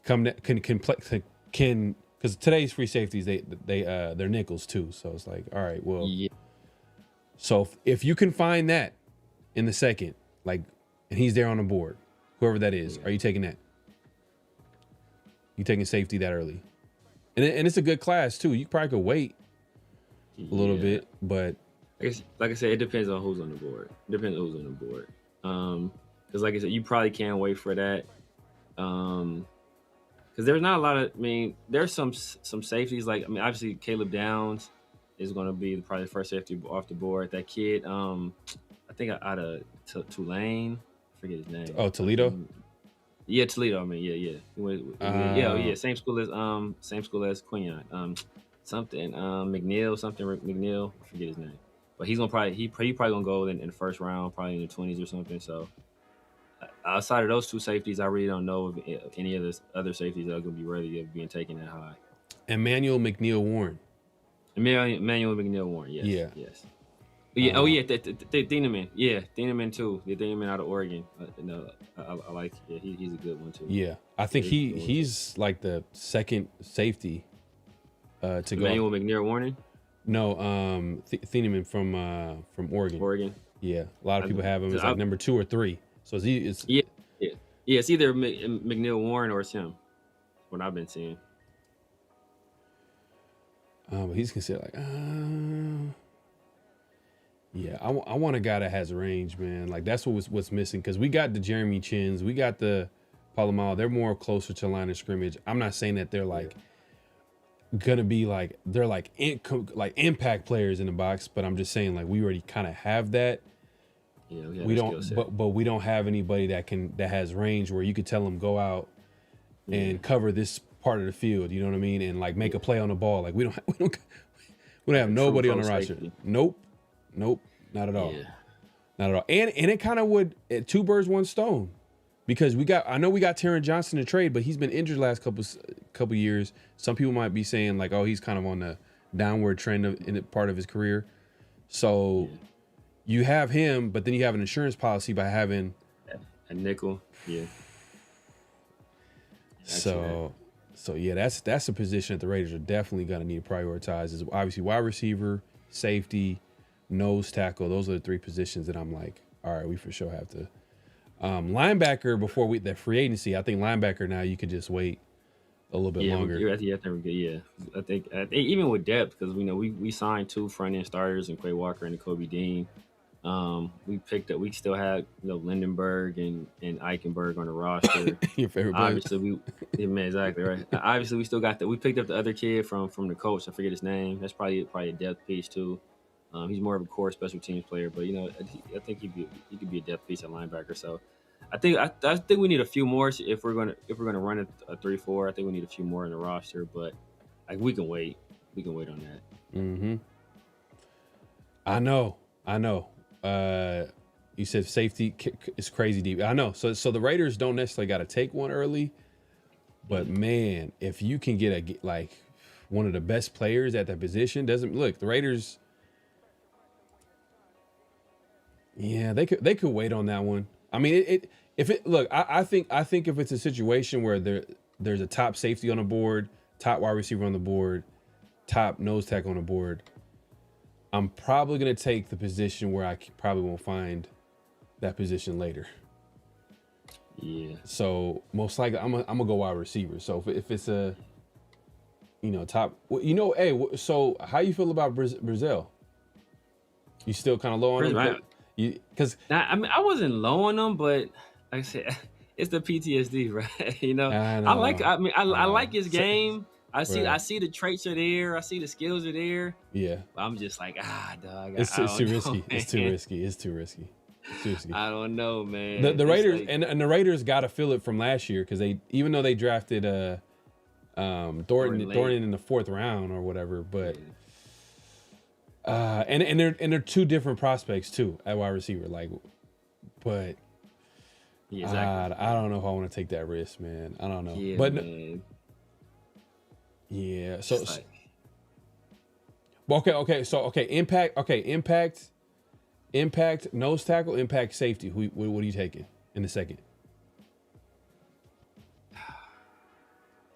play, because today's free safeties they're nickels too, so it's like, all right, well, so if you can find that in the second, like, and he's there on the board, whoever that is, are you taking that? You taking safety that early? and it's a good class too. You probably could wait a little bit, but I guess, like I said, it depends on who's on the board. Because like I said, you probably can't wait for that. Because there's not a lot of. I mean, there's some safeties. Like I mean, obviously Caleb Downs is going to be probably the first safety off the board. That kid, I think out of Tulane, I forget his name. Oh, Toledo. Yeah, Toledo. I mean, yeah. Same school as Quinion. Something McNeil. I forget his name. But he's gonna probably gonna go in the first round, probably in the 20s or something. So outside of those two safeties, I really don't know if any of the other safeties are gonna be worthy of being taken that high. Emmanuel McNeil Warren. Emmanuel McNeil Warren. Yes. Yeah. Yes. Yeah. Thieneman. Yeah, Thieneman too. The Thieneman out of Oregon. No, I like. Yeah, he's a good one too. Yeah, I think he's like the second safety to go. Emmanuel McNeil Warren. No, Thieneman from Oregon. Oregon. Yeah, a lot of people have him as like number 2 or 3. So it's yeah. It's either McNeil Warren or it's him. What I've been seeing. But he's considered like, yeah, I want a guy that has range, man. Like that's what's missing because we got the Jeremy Chins, we got the Palomalo. They're more closer to line of scrimmage. I'm not saying that they're like gonna be like they're like impact players in the box, but I'm just saying like we already kind of have that. Yeah, we don't, but we don't have anybody that has range where you could tell them go out and cover this part of the field. You know what I mean? And like make a play on the ball. Like we don't have nobody on the roster. Nope, not at all. Yeah. Not at all. And it kind of would two birds, one stone. Because I know we got Taron Johnson to trade, but he's been injured the last couple years. Some people might be saying like, oh, he's kind of on the downward trend in part of his career. So you have him, but then you have an insurance policy by having a nickel. Yeah. So yeah, that's a position that the Raiders are definitely going to need to prioritize. Is obviously wide receiver, safety, nose tackle. Those are the 3 positions that I'm like, all right, we for sure have to. Linebacker before the free agency, I think linebacker now you could just wait a little bit longer. Yeah, I think even with depth because we signed 2 front end starters in Quay Walker and Kobe Dean. We still had Lindenberg and Eichenberg on the roster. Your favorite player. Obviously exactly right. Obviously we still got that. We picked up the other kid from the coach. I forget his name. That's probably a depth piece too. He's more of a core special teams player, but I think he could be a depth piece at linebacker. So I think we need a few more if we're gonna run a 3-4. I think we need a few more in the roster, but like we can wait. We can wait on that. Mm-hmm. I know. You said safety is crazy deep. I know. So the Raiders don't necessarily got to take one early, but man, if you can get one of the best players at that position, the Raiders. Yeah, they could wait on that one. I mean, I think if it's a situation where there's a top safety on the board, top wide receiver on the board, top nose tackle on the board, I'm probably gonna take the position where I probably won't find that position later. Yeah. So most likely I'm gonna go wide receiver. So if it's a top, hey, so how you feel about Brazil? You still kind of low on him? I wasn't low on them, but like I said, it's the PTSD, right? I like his game. I see the traits are there. I see the skills are there. Yeah. But I'm just like, dog. It's too risky. It's too risky. I don't know, man. The Raiders and the Raiders got to feel it from last year because even though they drafted Thornton in the 4th round or whatever, but. And they're 2 different prospects too at wide receiver. But yeah, exactly. I don't know if I want to take that risk, man. I don't know. Yeah, but man. Yeah. So okay. So impact nose tackle, impact safety. What are you taking in the second?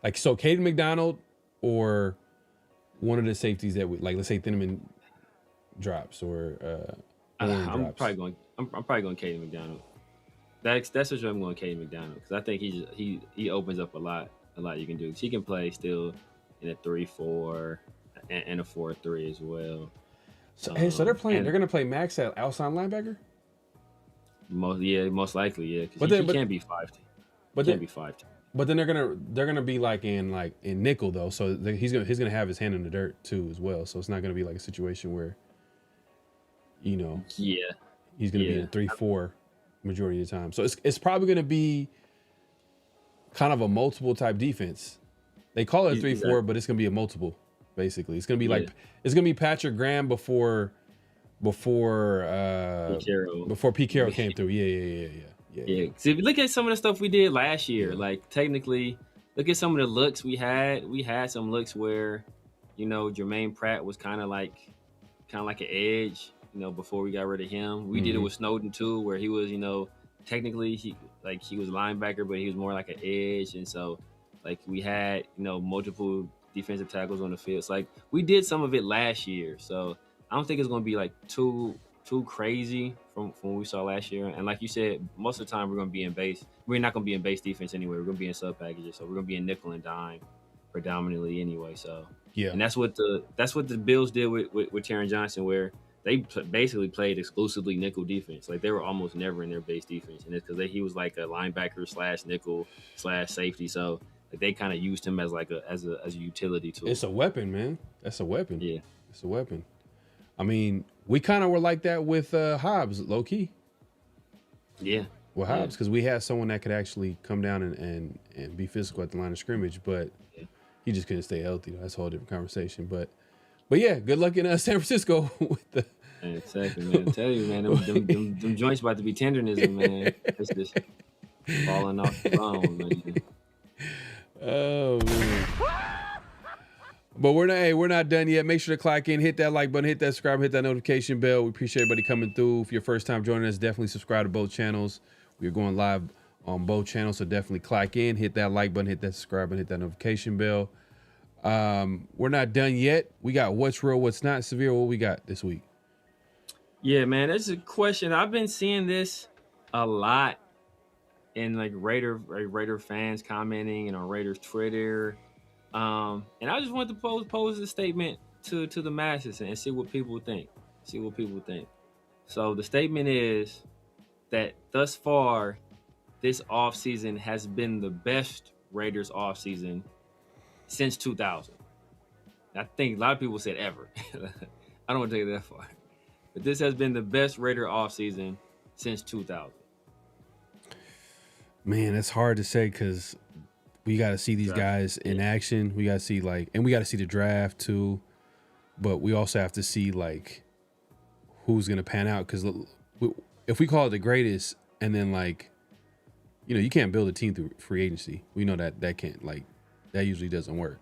Like so, Caden McDonald or one of the safeties that let's say Thieneman drops or I'm probably going Caden McDonald. That's what I'm going Caden McDonald because I think he opens up a lot you can do. He can play still, in a 3-4 and a 4-3 as well. So they're playing. They're gonna play Max at outside linebacker. Most likely, yeah. Because he can't be 5'10". But can't be 5'10". But then they're gonna be in nickel though, so he's gonna have his hand in the dirt too as well. So it's not gonna be like a situation where, he's gonna be in a 3-4 majority of the time. So it's probably gonna be kind of a multiple type defense. They call it a 3-4, but it's gonna be a multiple. Basically, it's gonna be it's gonna be Patrick Graham before Pete Carroll came through. Yeah. See, if you look at some of the stuff we did last year, like technically, look at some of the looks we had. We had some looks where, Jermaine Pratt was kind of like an edge, before we got rid of him. We did it with Snowden too, where he was, technically he was a linebacker, but he was more like an edge, and so we had multiple defensive tackles on the field. It's like we did some of it last year, so I don't think it's going to be like too crazy from what we saw last year. And like you said, most of the time we're going to be in base. We're not going to be in base defense anyway. We're going to be in sub packages, so we're going to be in nickel and dime predominantly anyway. So and that's what the Bills did with Taron Johnson, where they basically played exclusively nickel defense. Like they were almost never in their base defense, and it's because he was like a linebacker / nickel / safety. So they kind of used him as a utility tool. It's a weapon, man. That's a weapon. Yeah, it's a weapon. I mean, we kind of were like that with Hobbs, low key. Yeah. With Hobbs, because we had someone that could actually come down and be physical at the line of scrimmage, but he just couldn't stay healthy. That's a whole different conversation. But yeah, good luck in San Francisco with the. Exactly, man. I tell you, man, them joints about to be tenderness, man. It's just falling off the bone, man. Oh man. But we're not done yet. Make sure to click in, hit that like button, hit that subscribe, hit that notification bell. We appreciate everybody coming through. If you're first time joining us, definitely subscribe to both channels. We're going live on both channels, so definitely click in, hit that like button, hit that subscribe, and hit that notification bell. We're not done yet. We got what's real, what's not. Severe, what we got this week? Yeah, man, that's a question. I've been seeing this a lot in Raider fans commenting and on Raiders Twitter. And I just want to pose a statement to the masses and see what people think. So the statement is that thus far, this offseason has been the best Raiders offseason since 2000. I think a lot of people said ever. I don't want to take it that far. But this has been the best Raider offseason since 2000. Man, it's hard to say because we got to see these guys in action. We got to see and we got to see the draft too. But we also have to see who's going to pan out. Because if we call it the greatest and then you can't build a team through free agency. We know that can't that usually doesn't work.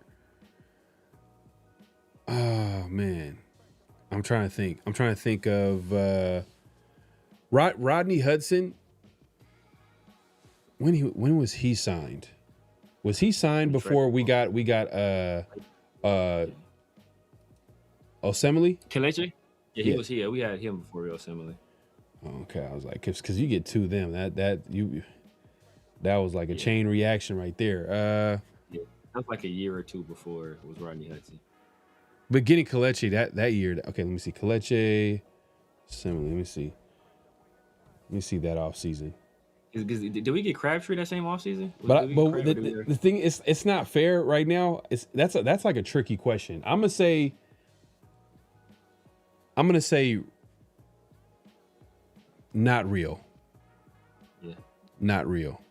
Oh man. I'm trying to think of Rodney Hudson. When was he signed? Was he signed before we got Osemele? Kelechi? Yeah, he was here. We had him before Osemele. Okay, I was like, because you get two of them, that was like a chain reaction right there. Yeah, that was like a year or two before it was Rodney Hudson. But getting Kelechi that year, okay, let me see. Kelechi, Osemele, let me see that offseason. Did we get Crabtree that same offseason? But the thing is, it's not fair right now. That's like a tricky question. I'm gonna say not real. Yeah. Not real.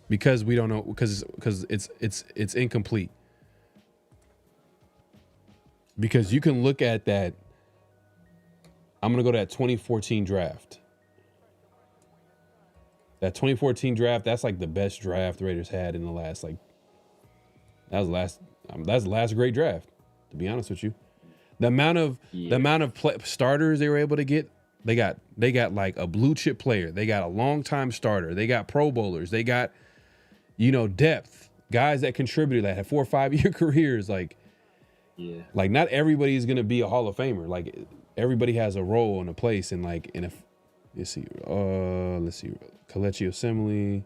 Because we don't know, because it's incomplete. Because you can look at that. I'm gonna go to that 2014 draft. That 2014 draft, that's like the best draft the Raiders had in the last that's the last great draft, to be honest with you. The amount of starters they were able to get, they got like a blue chip player, they got a long-time starter, they got Pro Bowlers, they got depth, guys that contributed, that had 4 or 5 year careers. Not everybody is gonna be a Hall of Famer. Everybody has a role and a place, and let's see, Kelechi Osemele.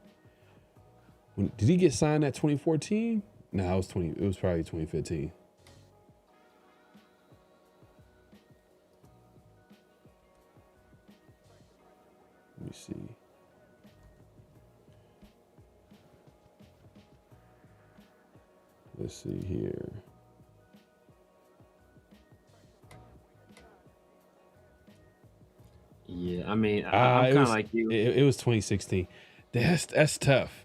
Did he get signed at 2014? No, it was probably 2015. Let me see. Let's see here. Yeah, I mean, I'm kind of like you. It was 2016. That's tough.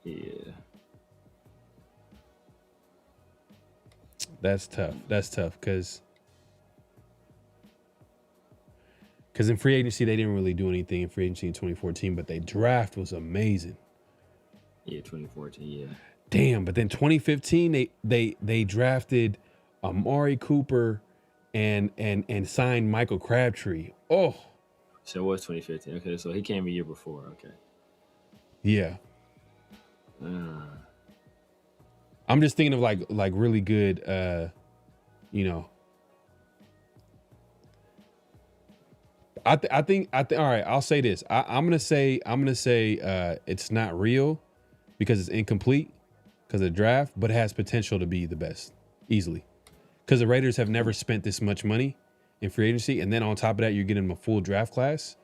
Yeah. That's tough. That's tough because in free agency they didn't really do anything in free agency in 2014, but their draft was amazing. Yeah, 2014. Yeah. Damn, but then 2015 they drafted Amari Cooper and signed Michael Crabtree. Oh, so it was 2015. Okay, so he came a year before. Okay. Yeah. I'm just thinking of like really good, you know. I think. All right, I'll say this. I'm gonna say it's not real because it's incomplete because of the draft, but it has potential to be the best easily because the Raiders have never spent this much money in free agency, and then on top of that, you're getting a full draft class.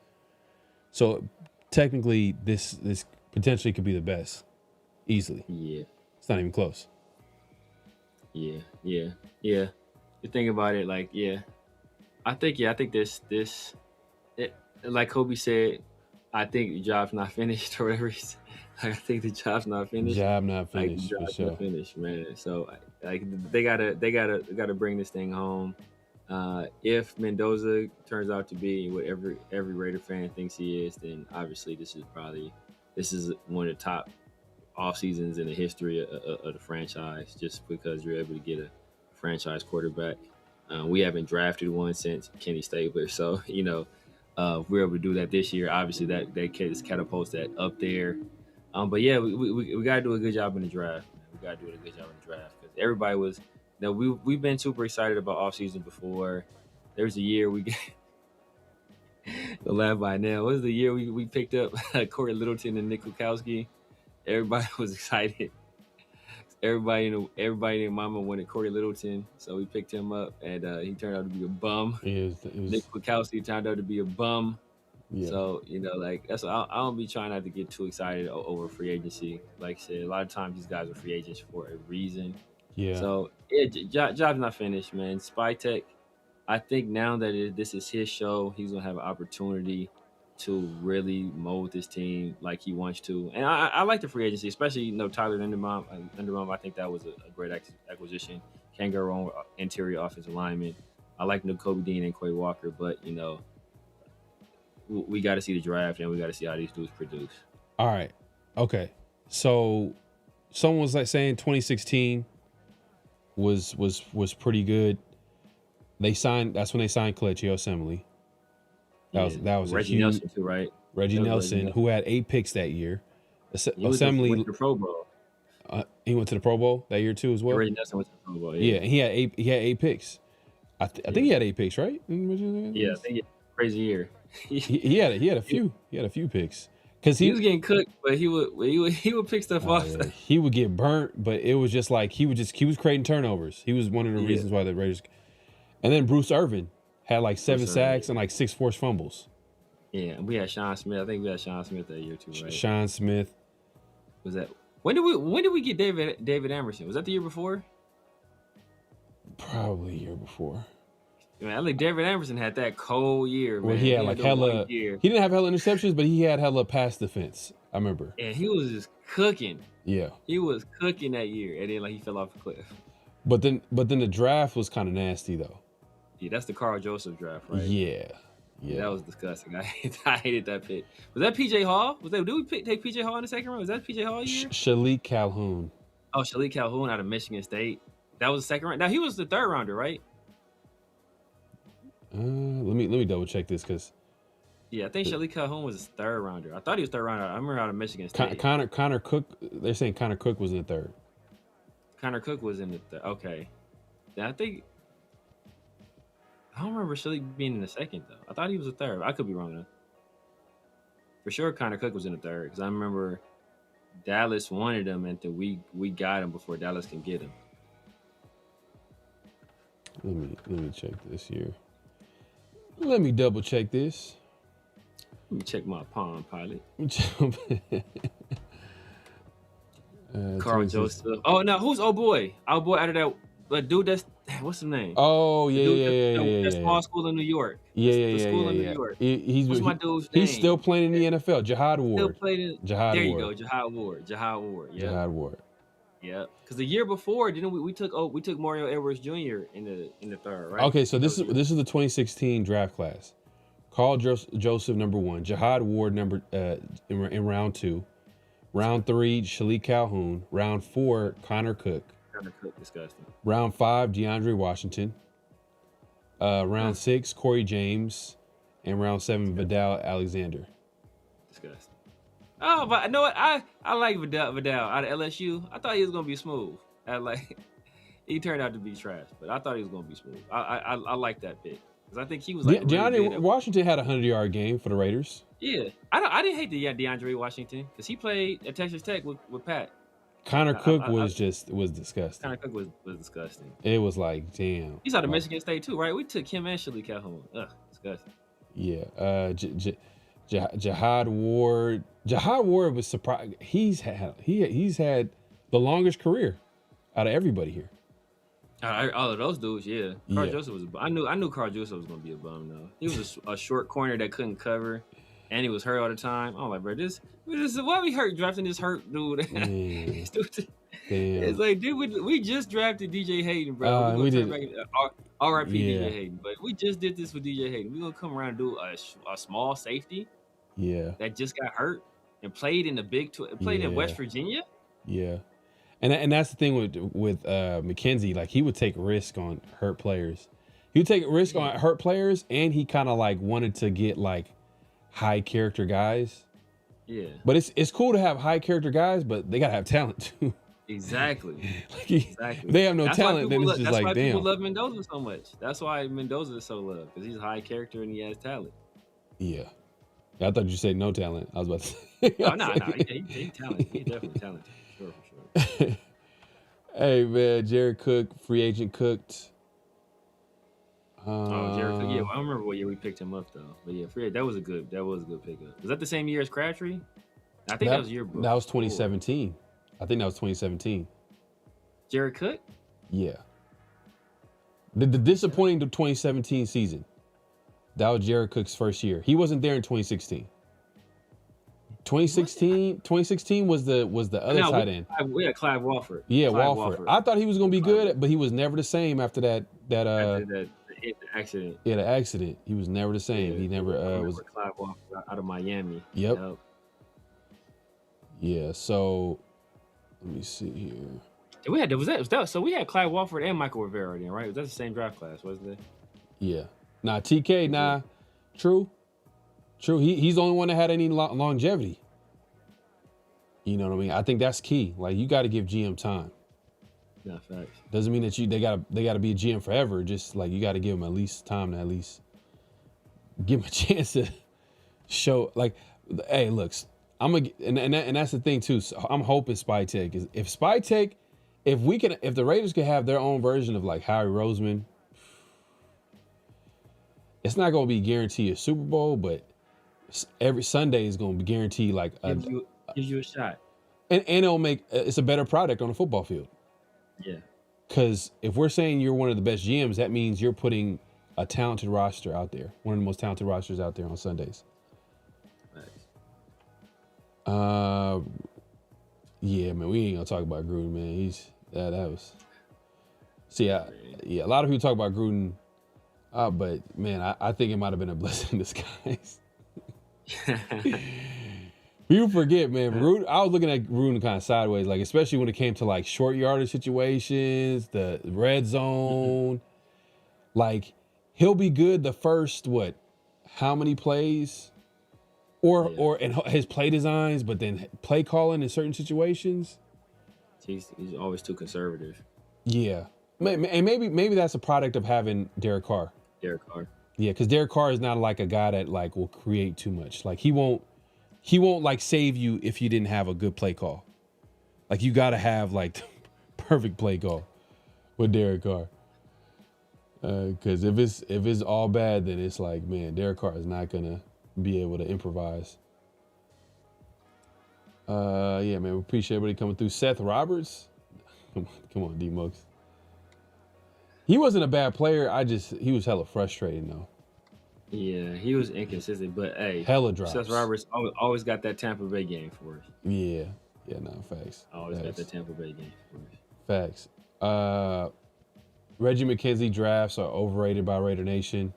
So technically, this potentially could be the best easily. Yeah, it's not even close. Yeah. You think about it, like, I think this it, like Kobe said, I think the job's not finished or whatever. I think the job's not finished. Job not finished, like, the job's for sure. not finished, man. So like they gotta bring this thing home. If Mendoza turns out to be what every Raider fan thinks he is, then obviously this is one of the top off seasons in the history of the franchise, just because you're able to get a franchise quarterback. We haven't drafted one since Kenny Stabler, so if we're able to do that this year, obviously that catapults that up there. But yeah, we gotta do a good job in the draft. Man. We gotta do a good job in the draft because everybody was. We've been super excited about off season before. There's a year we the laugh by now. What was the year we picked up Corey Littleton and Nick Kwiatkowski? Everybody was excited. Everybody and their mama wanted Corey Littleton, so we picked him up, and he turned out to be a bum. Nick Kwiatkowski turned out to be a bum. Yeah. So that's I don't be trying not to get too excited over free agency. Like I said, a lot of times these guys are free agents for a reason. Yeah. So job's not finished, man. Spytech, I think now that this is his show, he's gonna have an opportunity to really mold this team like he wants to. And I like the free agency, especially Tyler Linderbaum. I think that was a great acquisition. Can't go wrong with interior offensive linemen. I like Kobe Dean and Quay Walker, but we got to see the draft and we got to see how these dudes produce. All right, okay. So someone was like saying 2016 was pretty good. That's when they signed Kelechi Osemele. That was Reggie Nelson too, right? Reggie Nelson, who had 8 picks that year. Osemele went to the Pro Bowl. He went to the Pro Bowl that year too, as well. Reggie Nelson went to the Pro Bowl. Yeah, and he had 8 picks. I think he had 8 picks, right? Yeah, I think crazy year. he had a few. He had a few picks because he was getting cooked, but he would pick stuff off. Yeah. He would get burnt, but it was just like he was creating turnovers. He was one of the reasons why the Raiders. And then Bruce Irvin had like 7 sacks and like 6 forced fumbles. Yeah, and we had Sean Smith. I think we had Sean Smith that year too, right? Sean Smith. Was that when did we get David Amerson? Was that the year before? Probably a year before. Man, I think David Amerson had that cold year, man. Well, he had like hella. He didn't have hella interceptions, but he had hella pass defense. I remember. And he was just cooking. Yeah. He was cooking that year, and then he fell off a cliff. But then the draft was kind of nasty though. Yeah, that's the Carl Joseph draft, right? Yeah. That was disgusting. I hated that pick. Was that PJ Hall? Did we take PJ Hall in the second round? Was that PJ Hall year? Shalik Calhoun. Oh, Shalik Calhoun out of Michigan State. That was the second round. Now he was the third rounder, right? Let me double check this because. Yeah, I think Shalik Calhoun was his third rounder. I thought he was third rounder. I remember out of Michigan State. Connor Cook. They're saying Connor Cook was in the third. Connor Cook was in the third. Okay. I don't remember Shalik being in the second though. I thought he was a third. I could be wrong though. For sure, Connor Cook was in the third because I remember Dallas wanted him, and we got him before Dallas can get him. Let me check this here. Let me double check this. Let me check my Palm Pilot. Carl Joseph. Oh no, who's old boy? Our boy out of that dude. That's what's his name? Oh yeah. That small school in New York. The school in New York. What's my dude's name? He's still playing in the NFL. Jihad Ward. Still playing. Jihad there Ward. You go, Jihad Ward. Jihad Ward. Yeah. Jihad Ward. Yeah, because the year before, didn't we took Mario Edwards Jr. in the third, right? Okay, so this is the 2016 draft class. Carl Joseph #1, Jihad Ward in round 2, round 3 Shalik Calhoun, round 4 Connor Cook, disgusting. Round 5 DeAndre Washington, round 6 Corey James, and round 7 Vidal Alexander. Disgusting. Oh, but you know what? I like Vidal out of LSU. I thought he was gonna be smooth. He turned out to be trash, but I thought he was gonna be smooth. I like that pick because I think he was like DeAndre Washington had a 100-yard game for the Raiders. Yeah, I didn't hate the DeAndre Washington because he played at Texas Tech with Pat. Connor Cook was disgusting. Connor Cook was disgusting. It was like, damn. He's out of Michigan State too, right? We took him and Shalik Calhoun. Ugh, disgusting. Yeah, Jihad Ward. Jihad Ward was surprised. He's had the longest career out of everybody here. All of those dudes, yeah. Carl Joseph was. I knew Carl Joseph was gonna be a bum though. He was a short corner that couldn't cover, and he was hurt all the time. I'm like, bro, this why we drafting this hurt dude? It's like, dude, we just drafted DJ Hayden, bro. We did. R.I.P. DJ Hayden, but we just did this with DJ Hayden. We're gonna come around and do a small safety. Yeah. That just got hurt and played in the in West Virginia. Yeah. And that's the thing with McKenzie. Like, he would take risk on hurt players. He would take risk on hurt players, and he kind of like wanted to get like high character guys. Yeah. But it's cool to have high character guys, but they gotta have talent too. Exactly. If they have no talent, then it's just like, damn. That's why people love Mendoza so much. That's why Mendoza is so loved, because he's a high character and he has talent. Yeah. I thought you said no talent. I was about to say. No. He's talented. He's definitely talented. For sure. Hey, man, Jared Cook, free agent cooked. Jared Cook. Yeah, I don't remember what year we picked him up though. But yeah, that was a good pickup. Was that the same year as Crabtree? I think that was your book. That was 2017. I think that was 2017. Jared Cook? Yeah. The disappointing 2017 season. That was Jared Cook's first year. He wasn't there in 2016. 2016 was the other tight end. We had Clive Walford. Yeah, Walford. I thought he was gonna be good, but he was never the same after that accident. Yeah, the accident. He was never the same. Yeah, he never was Clive Walford out of Miami. Yep. Yeah, so let me see here. So we had Clive Walford and Michael Rivera then, right? Was that the same draft class, wasn't it? Yeah. Nah, TK, true. He's the only one that had any longevity. You know what I mean? I think that's key. Like, you got to give GM time. Yeah, facts. Doesn't mean that they gotta be a GM forever. Just like, you got to give them at least time to at least give them a chance to show. Like, hey, look, and that's the thing too. So I'm hoping Spytek is if the Raiders could have their own version of like Howie Roseman. It's not going to be guaranteed a Super Bowl, but every Sunday is going to be guaranteed like gives you a shot, and it'll make it's a better product on the football field. Yeah, because if we're saying you're one of the best GMs, that means you're putting a talented roster out there, one of the most talented rosters out there on Sundays. Nice. Yeah, man, we ain't gonna talk about Gruden, man. That was. See, a lot of people talk about Gruden. But man, I think it might have been a blessing in disguise. People forget, man. Gruden, I was looking at Gruden kind of sideways, like especially when it came to like short yardage situations, the red zone. Like, he'll be good the first how many plays, or in his play designs, but then play calling in certain situations. He's always too conservative. Yeah, and maybe that's a product of having Derek Carr. Yeah, because Derek Carr is not like a guy that like will create too much. Like, he won't like save you if you didn't have a good play call. Like you got to have like perfect play call with Derek Carr. Because if it's all bad, then it's like, man, Derek Carr is not gonna be able to improvise. Yeah, man, we appreciate everybody coming through. Seth Roberts, come on, D-Mugs. He wasn't a bad player. He was hella frustrating though. Yeah, he was inconsistent, but hey, hella drops. Seth Roberts always got that Tampa Bay game for us. Yeah, no, facts. Always got that Tampa Bay game for us. Facts. Reggie McKenzie drafts are overrated by Raider Nation.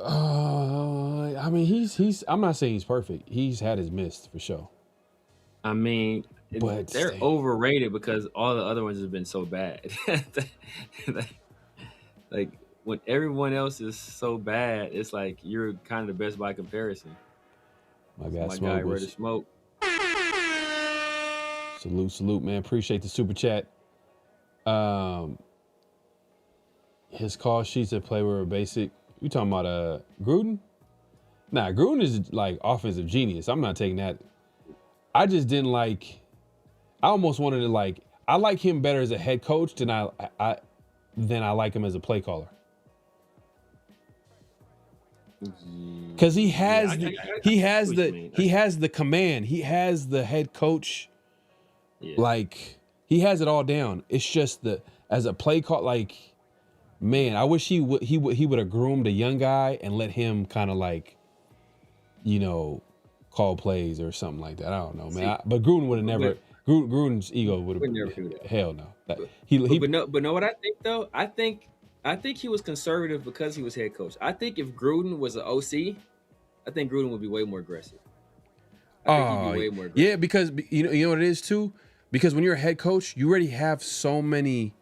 I mean, he's. I'm not saying he's perfect. He's had his missed for sure. I mean, but they're overrated because all the other ones have been so bad. Like when everyone else is so bad, it's like you're kind of the best by comparison. My guy, ready to smoke. Salute, man. Appreciate the super chat. His call sheets at play were basic. You talking about Gruden? Nah, Gruden is like offensive genius. I'm not taking that. I just didn't like. I almost wanted to like. I like him better as a head coach than I like him as a play caller. Because he has the command. He has the head coach. Yeah. Like he has it all down. It's just as a play call, like, man, I wish he would have groomed a young guy and let him kind of like, call plays or something like that. I don't know, man. But Gruden would have never. Gruden's ego would have never do that. Hell no. But know what I think though? I think he was conservative because he was head coach. I think if Gruden was an OC, I think Gruden would be way more aggressive. Yeah, because you know what it is too. Because when you're a head coach, you already have so many.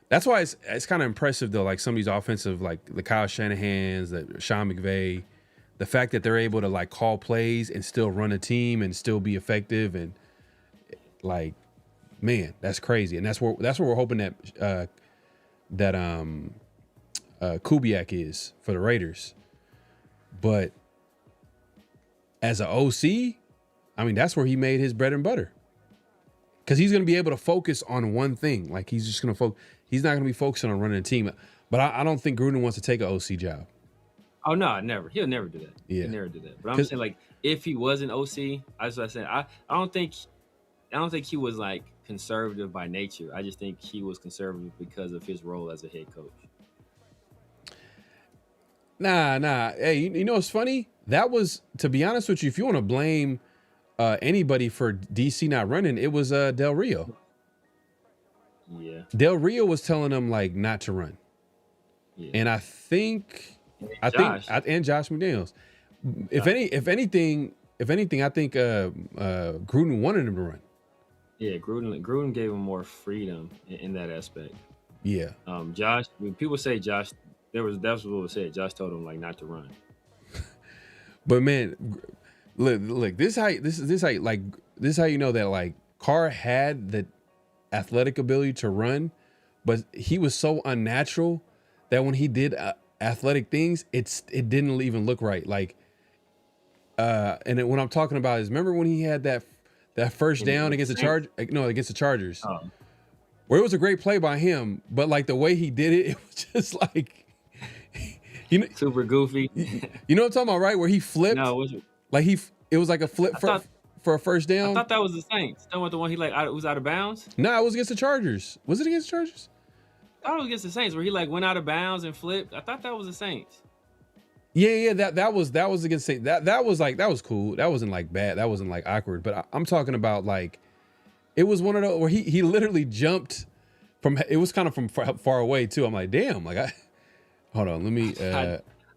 That's why it's kind of impressive though. Like some of these offensive, like the Kyle Shanahan's, the Sean McVay, the fact that they're able to like call plays and still run a team and still be effective and like, man, that's crazy. And that's where we're hoping that Kubiak is for the Raiders. But as an OC, I mean, that's where he made his bread and butter. Because he's going to be able to focus on one thing. Like he's just going to focus. He's not going to be focusing on running a team. But I don't think Gruden wants to take an OC job. Oh no, never. He'll never do that. Yeah, he'll never do that. But I'm saying like if he was an OC, I don't think he was like conservative by nature. I just think he was conservative because of his role as a head coach. Nah. Hey, you know what's funny? That was, to be honest with you, if you want to blame anybody for DC not running, it was Del Rio. Yeah. Del Rio was telling them like not to run. Yeah. And I think Josh McDaniels. If anything, I think Gruden wanted him to run. Yeah, Gruden gave him more freedom in that aspect. Yeah. Josh, when people say Josh, that's what was said. Josh told him like not to run. But man, look, this is how you know that like Carr had the athletic ability to run, but he was so unnatural that when he did athletic things, it didn't even look right. Like, and then what I'm talking about is, remember when he had that first down against the Chargers, where it was a great play by him, but like the way he did it, it was just like, super goofy. You know what I'm talking about, right? Where he flipped. No, it was like a flip for a first down. I thought that was the Saints. That was the one he was out of bounds. No, it was against the Chargers. Was it against the Chargers? I thought it was against the Saints where he like went out of bounds and flipped. I thought that was the Saints. Yeah, that was against Saints. That was cool. That wasn't like bad. That wasn't like awkward. But I'm talking about like, it was one of those where he literally jumped from. It was kind of from far away too. I'm like, damn. Like hold on. Let me.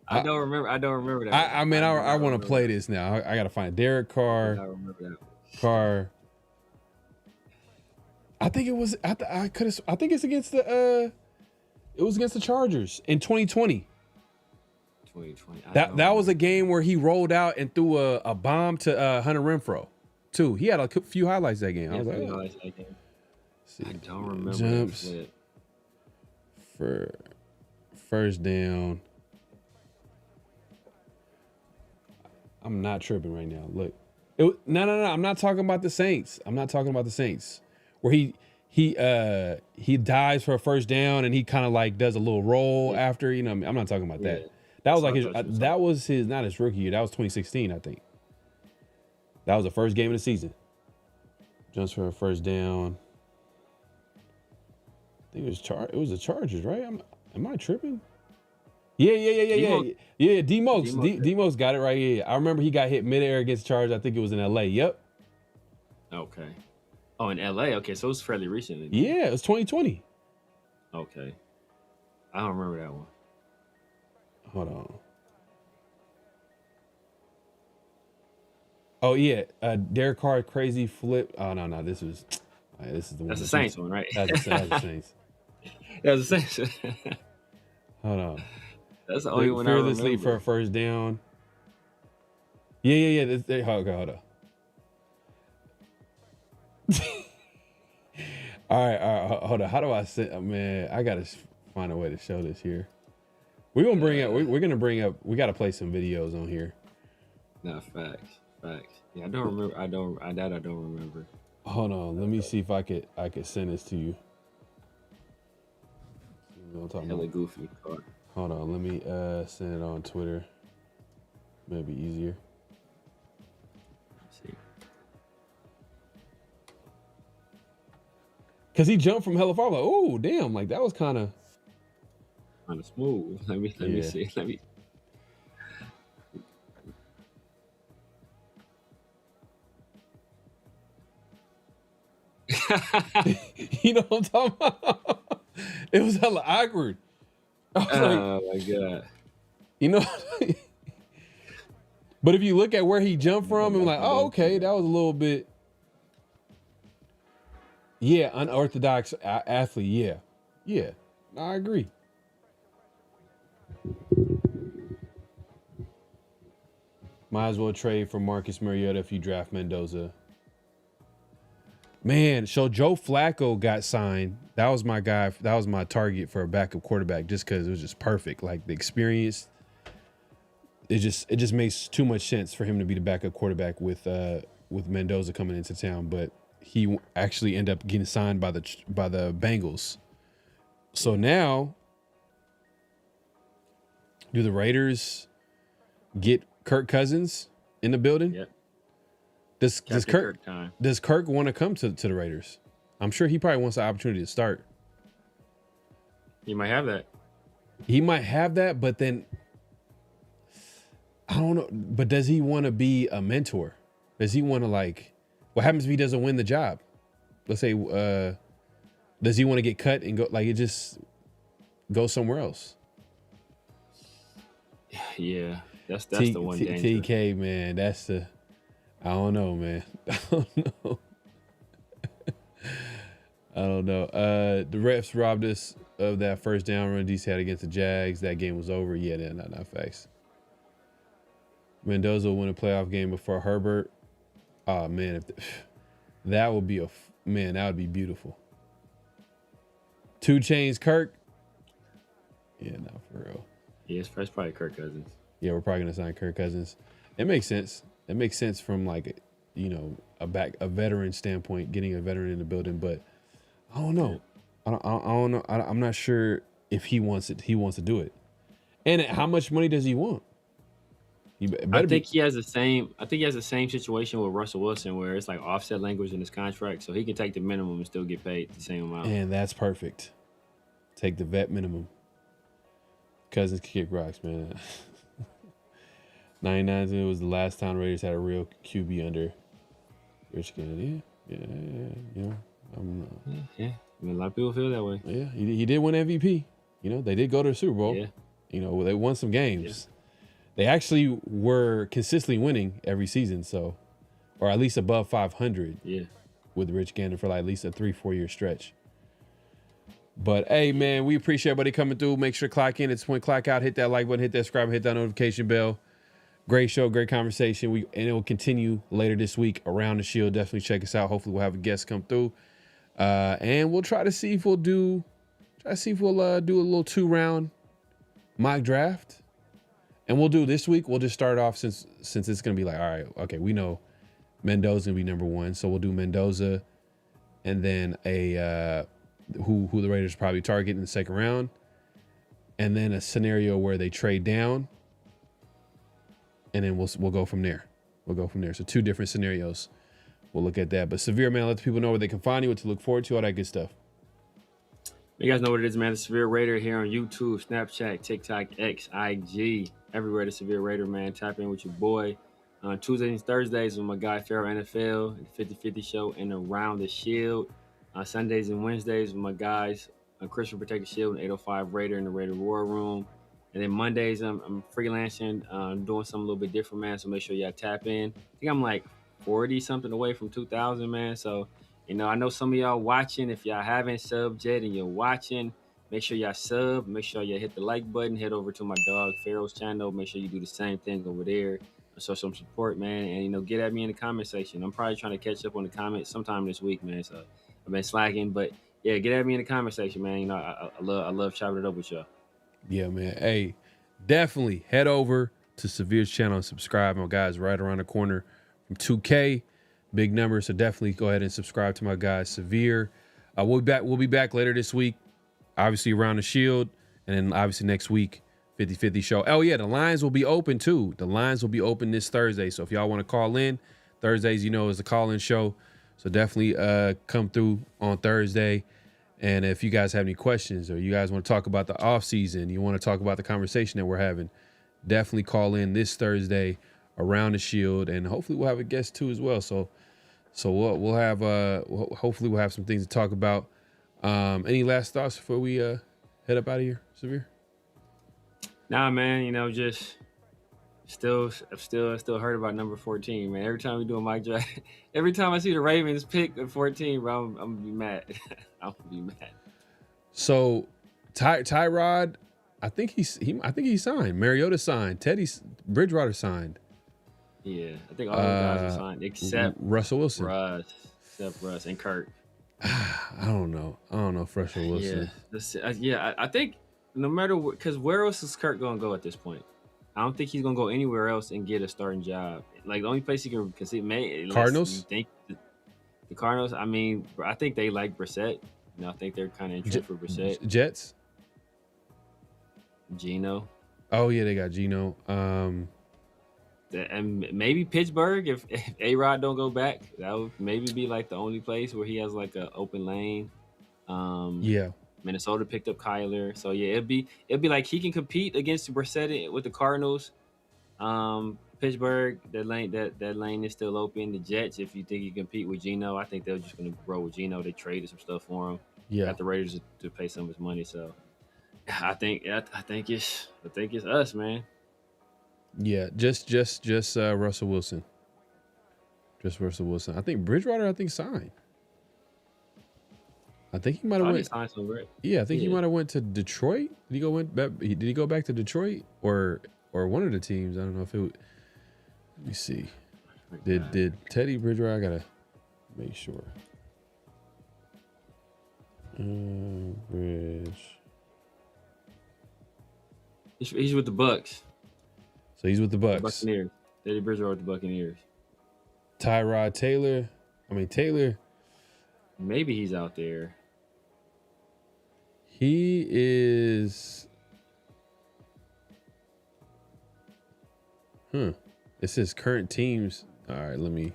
I don't remember that. I want to play this now. I got to find Derek Carr. I remember that. Carr. I think it was. I think it's against the. It was against the Chargers in 2020. 2020. That was a game where he rolled out and threw a bomb to Hunter Renfrow, too. He had a few highlights that game. I was like, I don't remember. Jumps for first down. I'm not tripping right now. Look, No. I'm not talking about the Saints. Where he dives for a first down and he kind of like does a little roll after. You know, I'm not talking about that. That was like not his rookie year. That was 2016, I think. That was the first game of the season. Jumps for a first down. I think it was the Chargers, right? Am I tripping? Yeah. D-Mokes got it right. Yeah. I remember he got hit midair against the Chargers. I think it was in LA. Yep. Okay. Oh, in LA. Okay, so it was fairly recent. Yeah, it was 2020. Okay. I don't remember that one. Hold on. Oh yeah, Derek Carr crazy flip. Oh no, this is the one. That's the Saints one, right? That's the Saints. That's the Saints. Hold on. That's the only one I remember. Fearlessly for a first down. Yeah. Hold on. All right. Hold on. How do I say? Man, I gotta find a way to show this here. We're gonna bring up. We're gonna bring up. We gotta play some videos on here. No, facts. Yeah, I don't remember. I don't remember. Hold on. Let me see if I could send this to you. Hella goofy. Hold on. Let me send it on Twitter. Maybe easier. Let's see. Cause he jumped from hella far. Like, oh damn! Like that was kind of smooth. Let me see. Let me. You know what I'm talking about? It was hella awkward. I was my God. You know, but if you look at where he jumped from, I'm like, oh, okay, that was a little bit, unorthodox athlete. Yeah, I agree. Might as well trade for Marcus Mariota if you draft Mendoza. Man, so Joe Flacco got signed. That was my guy. That was my target for a backup quarterback just because it was just perfect. Like the experience, it just makes too much sense for him to be the backup quarterback with Mendoza coming into town. But he actually ended up getting signed by the Bengals. So now, do the Raiders get Kirk Cousins in the building? Yep. Does Kirk want to come to the Raiders? I'm sure he probably wants the opportunity to start. He might have that. But then I don't know. But does he want to be a mentor? Does he want to what happens if he doesn't win the job? Let's say, does he want to get cut and go go somewhere else? Yeah, that's the one danger. TK, man, that's the. I don't know, man. I don't know. The refs robbed us of that first down run DC had against the Jags. That game was over. Yeah, not facts. Mendoza will win a playoff game before Herbert. Oh man, that would be that would be beautiful. 2 Chainz Kirk. Yeah, not for real. Yeah, it's probably Kirk Cousins. Yeah, we're probably gonna sign Kirk Cousins. It makes sense. It makes sense from a veteran standpoint, getting a veteran in the building. But I don't know. I don't know. I'm not sure if he wants it. He wants to do it. And how much money does he want? I think he has the same situation with Russell Wilson, where it's like offset language in his contract, so he can take the minimum and still get paid the same amount. And that's perfect. Take the vet minimum. Cousins kick rocks, man. 99, it was the last time Raiders had a real QB under Rich Kennedy. Yeah. Yeah. I mean, a lot of people feel that way. Yeah, he did win MVP. You know, they did go to the Super Bowl. Yeah. You know, they won some games. Yeah. They actually were consistently winning every season, or at least above 500. Yeah. With Rich Gannon for at least a 3-4 year stretch. But hey, man, we appreciate everybody coming through. Make sure to clock in at this point, clock out, hit that like button, hit that subscribe, hit that notification bell. Great show, great conversation. And it will continue later this week around the Shield. Definitely check us out. Hopefully we'll have a guest come through. And we'll try to see if we'll do a little 2-round mock draft. And we'll do this week. We'll just start off since it's gonna be like, all right, okay, we know Mendoza will be number 1. So we'll do Mendoza, and then who the Raiders probably target in the second round, and then a scenario where they trade down, and then we'll go from there. We'll go from there. So 2 different scenarios. We'll look at that. But Severe, man, let the people know where they can find you, what to look forward to, all that good stuff. You guys know what it is, man. The Severe Raider here on YouTube, Snapchat, TikTok, X, IG, everywhere. The Severe Raider, man. Tap in with your boy. Tuesdays and Thursdays with my guy PharoahNFL, the 50-50 show, and Around the Shield. Sundays and Wednesdays with my guys, Christian Protected Shield and 805 Raider in the Raider War Room. And then Mondays, I'm freelancing, doing something a little bit different, man. So make sure y'all tap in. I think I'm like 40 something away from 2,000, man. So, you know, I know some of y'all watching. If y'all haven't subbed yet and you're watching, make sure y'all sub. Make sure y'all hit the like button. Head over to my dog Pharaoh's channel. Make sure you do the same thing over there. Show some support, man. And, you know, get at me in the comment section. I'm probably trying to catch up on the comments sometime this week, man. So I've been slacking. But, yeah, get at me in the comment section, man. You know, I love chopping it up with y'all. Yeah, man. Hey, definitely head over to Severe's channel and subscribe. My guy's right around the corner from 2K. Big number. So definitely go ahead and subscribe to my guy, Severe. We'll be back later this week, obviously Around the Shield. And then obviously next week, 50-50 show. Oh, yeah, the lines will be open, too. The lines will be open this Thursday. So if y'all want to call in, Thursdays, you know, is the call-in show. So definitely come through on Thursday. And if you guys have any questions or you guys want to talk about the offseason, you want to talk about the conversation that we're having, definitely call in this Thursday Around the Shield. And hopefully we'll have a guest, too, as well. So we'll have hopefully we'll have some things to talk about. Any last thoughts before we head up out of here, Severe? Nah, man, you know, just still hurt about number 14, man. Every time we do a mock draft, every time I see the Ravens pick at 14, bro, I'm gonna be mad. I'm gonna be mad. So Tyrod, I think he signed. Mariota signed. Teddy Bridgewater signed. Yeah, I think all those guys are signed except Russell Wilson. Except Russ and Kirk. I don't know if Russell Wilson. Yeah, I think no matter what, because where else is Kirk gonna go at this point? I don't think he's gonna go anywhere else and get a starting job. Like the only place he can see, Cardinals. Think the Cardinals. I mean, I think they like Brissett. You know, I think they're kind of interested for Brissett. Jets. Geno. Oh yeah, they got Geno. And maybe Pittsburgh if A-Rod don't go back, that would maybe be like the only place where he has like an open lane. Yeah. Minnesota picked up Kyler, so yeah, it'd be like he can compete against Brissett with the Cardinals. Pittsburgh, that lane is still open. The Jets, if you think you compete with Geno, I think they're just gonna roll with Geno. They traded some stuff for him. Yeah. Got the Raiders to pay some of his money, so I think it's us, man. Yeah, just Russell Wilson. Just Russell Wilson. I think Bridgewater signed. I think he might have went. Yeah, I think he might have went to Detroit. Did he go back to Detroit or one of the teams? I don't know if it. Let me see. Did Teddy Bridgewater? I gotta make sure. Bridge. He's with the Bucks. So he's with the Bucks. Buccaneers. Teddy Bridgewater with the Buccaneers. Tyrod Taylor. Taylor. Maybe he's out there. He is. It says current teams. All right, let me.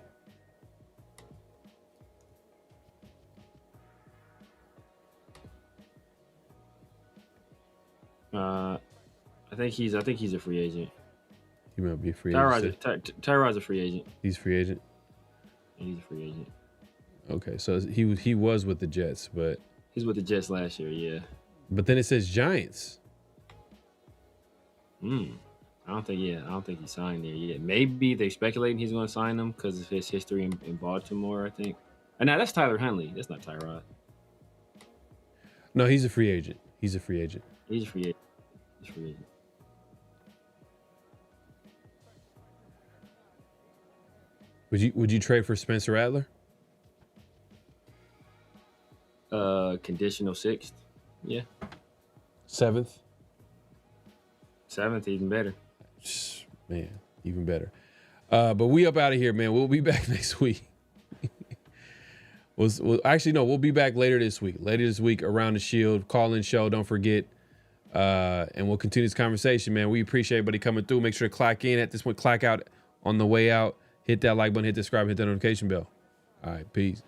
I think he's a free agent. He might be a free agent. Tyrod's a free agent. He's free agent. He's a free agent. Okay, so he was with the Jets, but he's with the Jets last year, yeah. But then it says Giants. I don't think he signed there yet. Maybe they're speculating he's going to sign him because of his history in Baltimore, I think. And now that's Tyler Huntley. That's not Tyrod. No, he's a free agent. He's a free agent. Would you trade for Spencer Rattler? Conditional 6th. Yeah. 7th, even better. Man, even better. But we up out of here, man. We'll be back next week. We'll be back later this week. Later this week around the Shield. Call-in show, don't forget. And we'll continue this conversation, man. We appreciate everybody coming through. Make sure to clock in at this point, clock out on the way out. Hit that like button, hit the subscribe, hit that notification bell. All right, peace.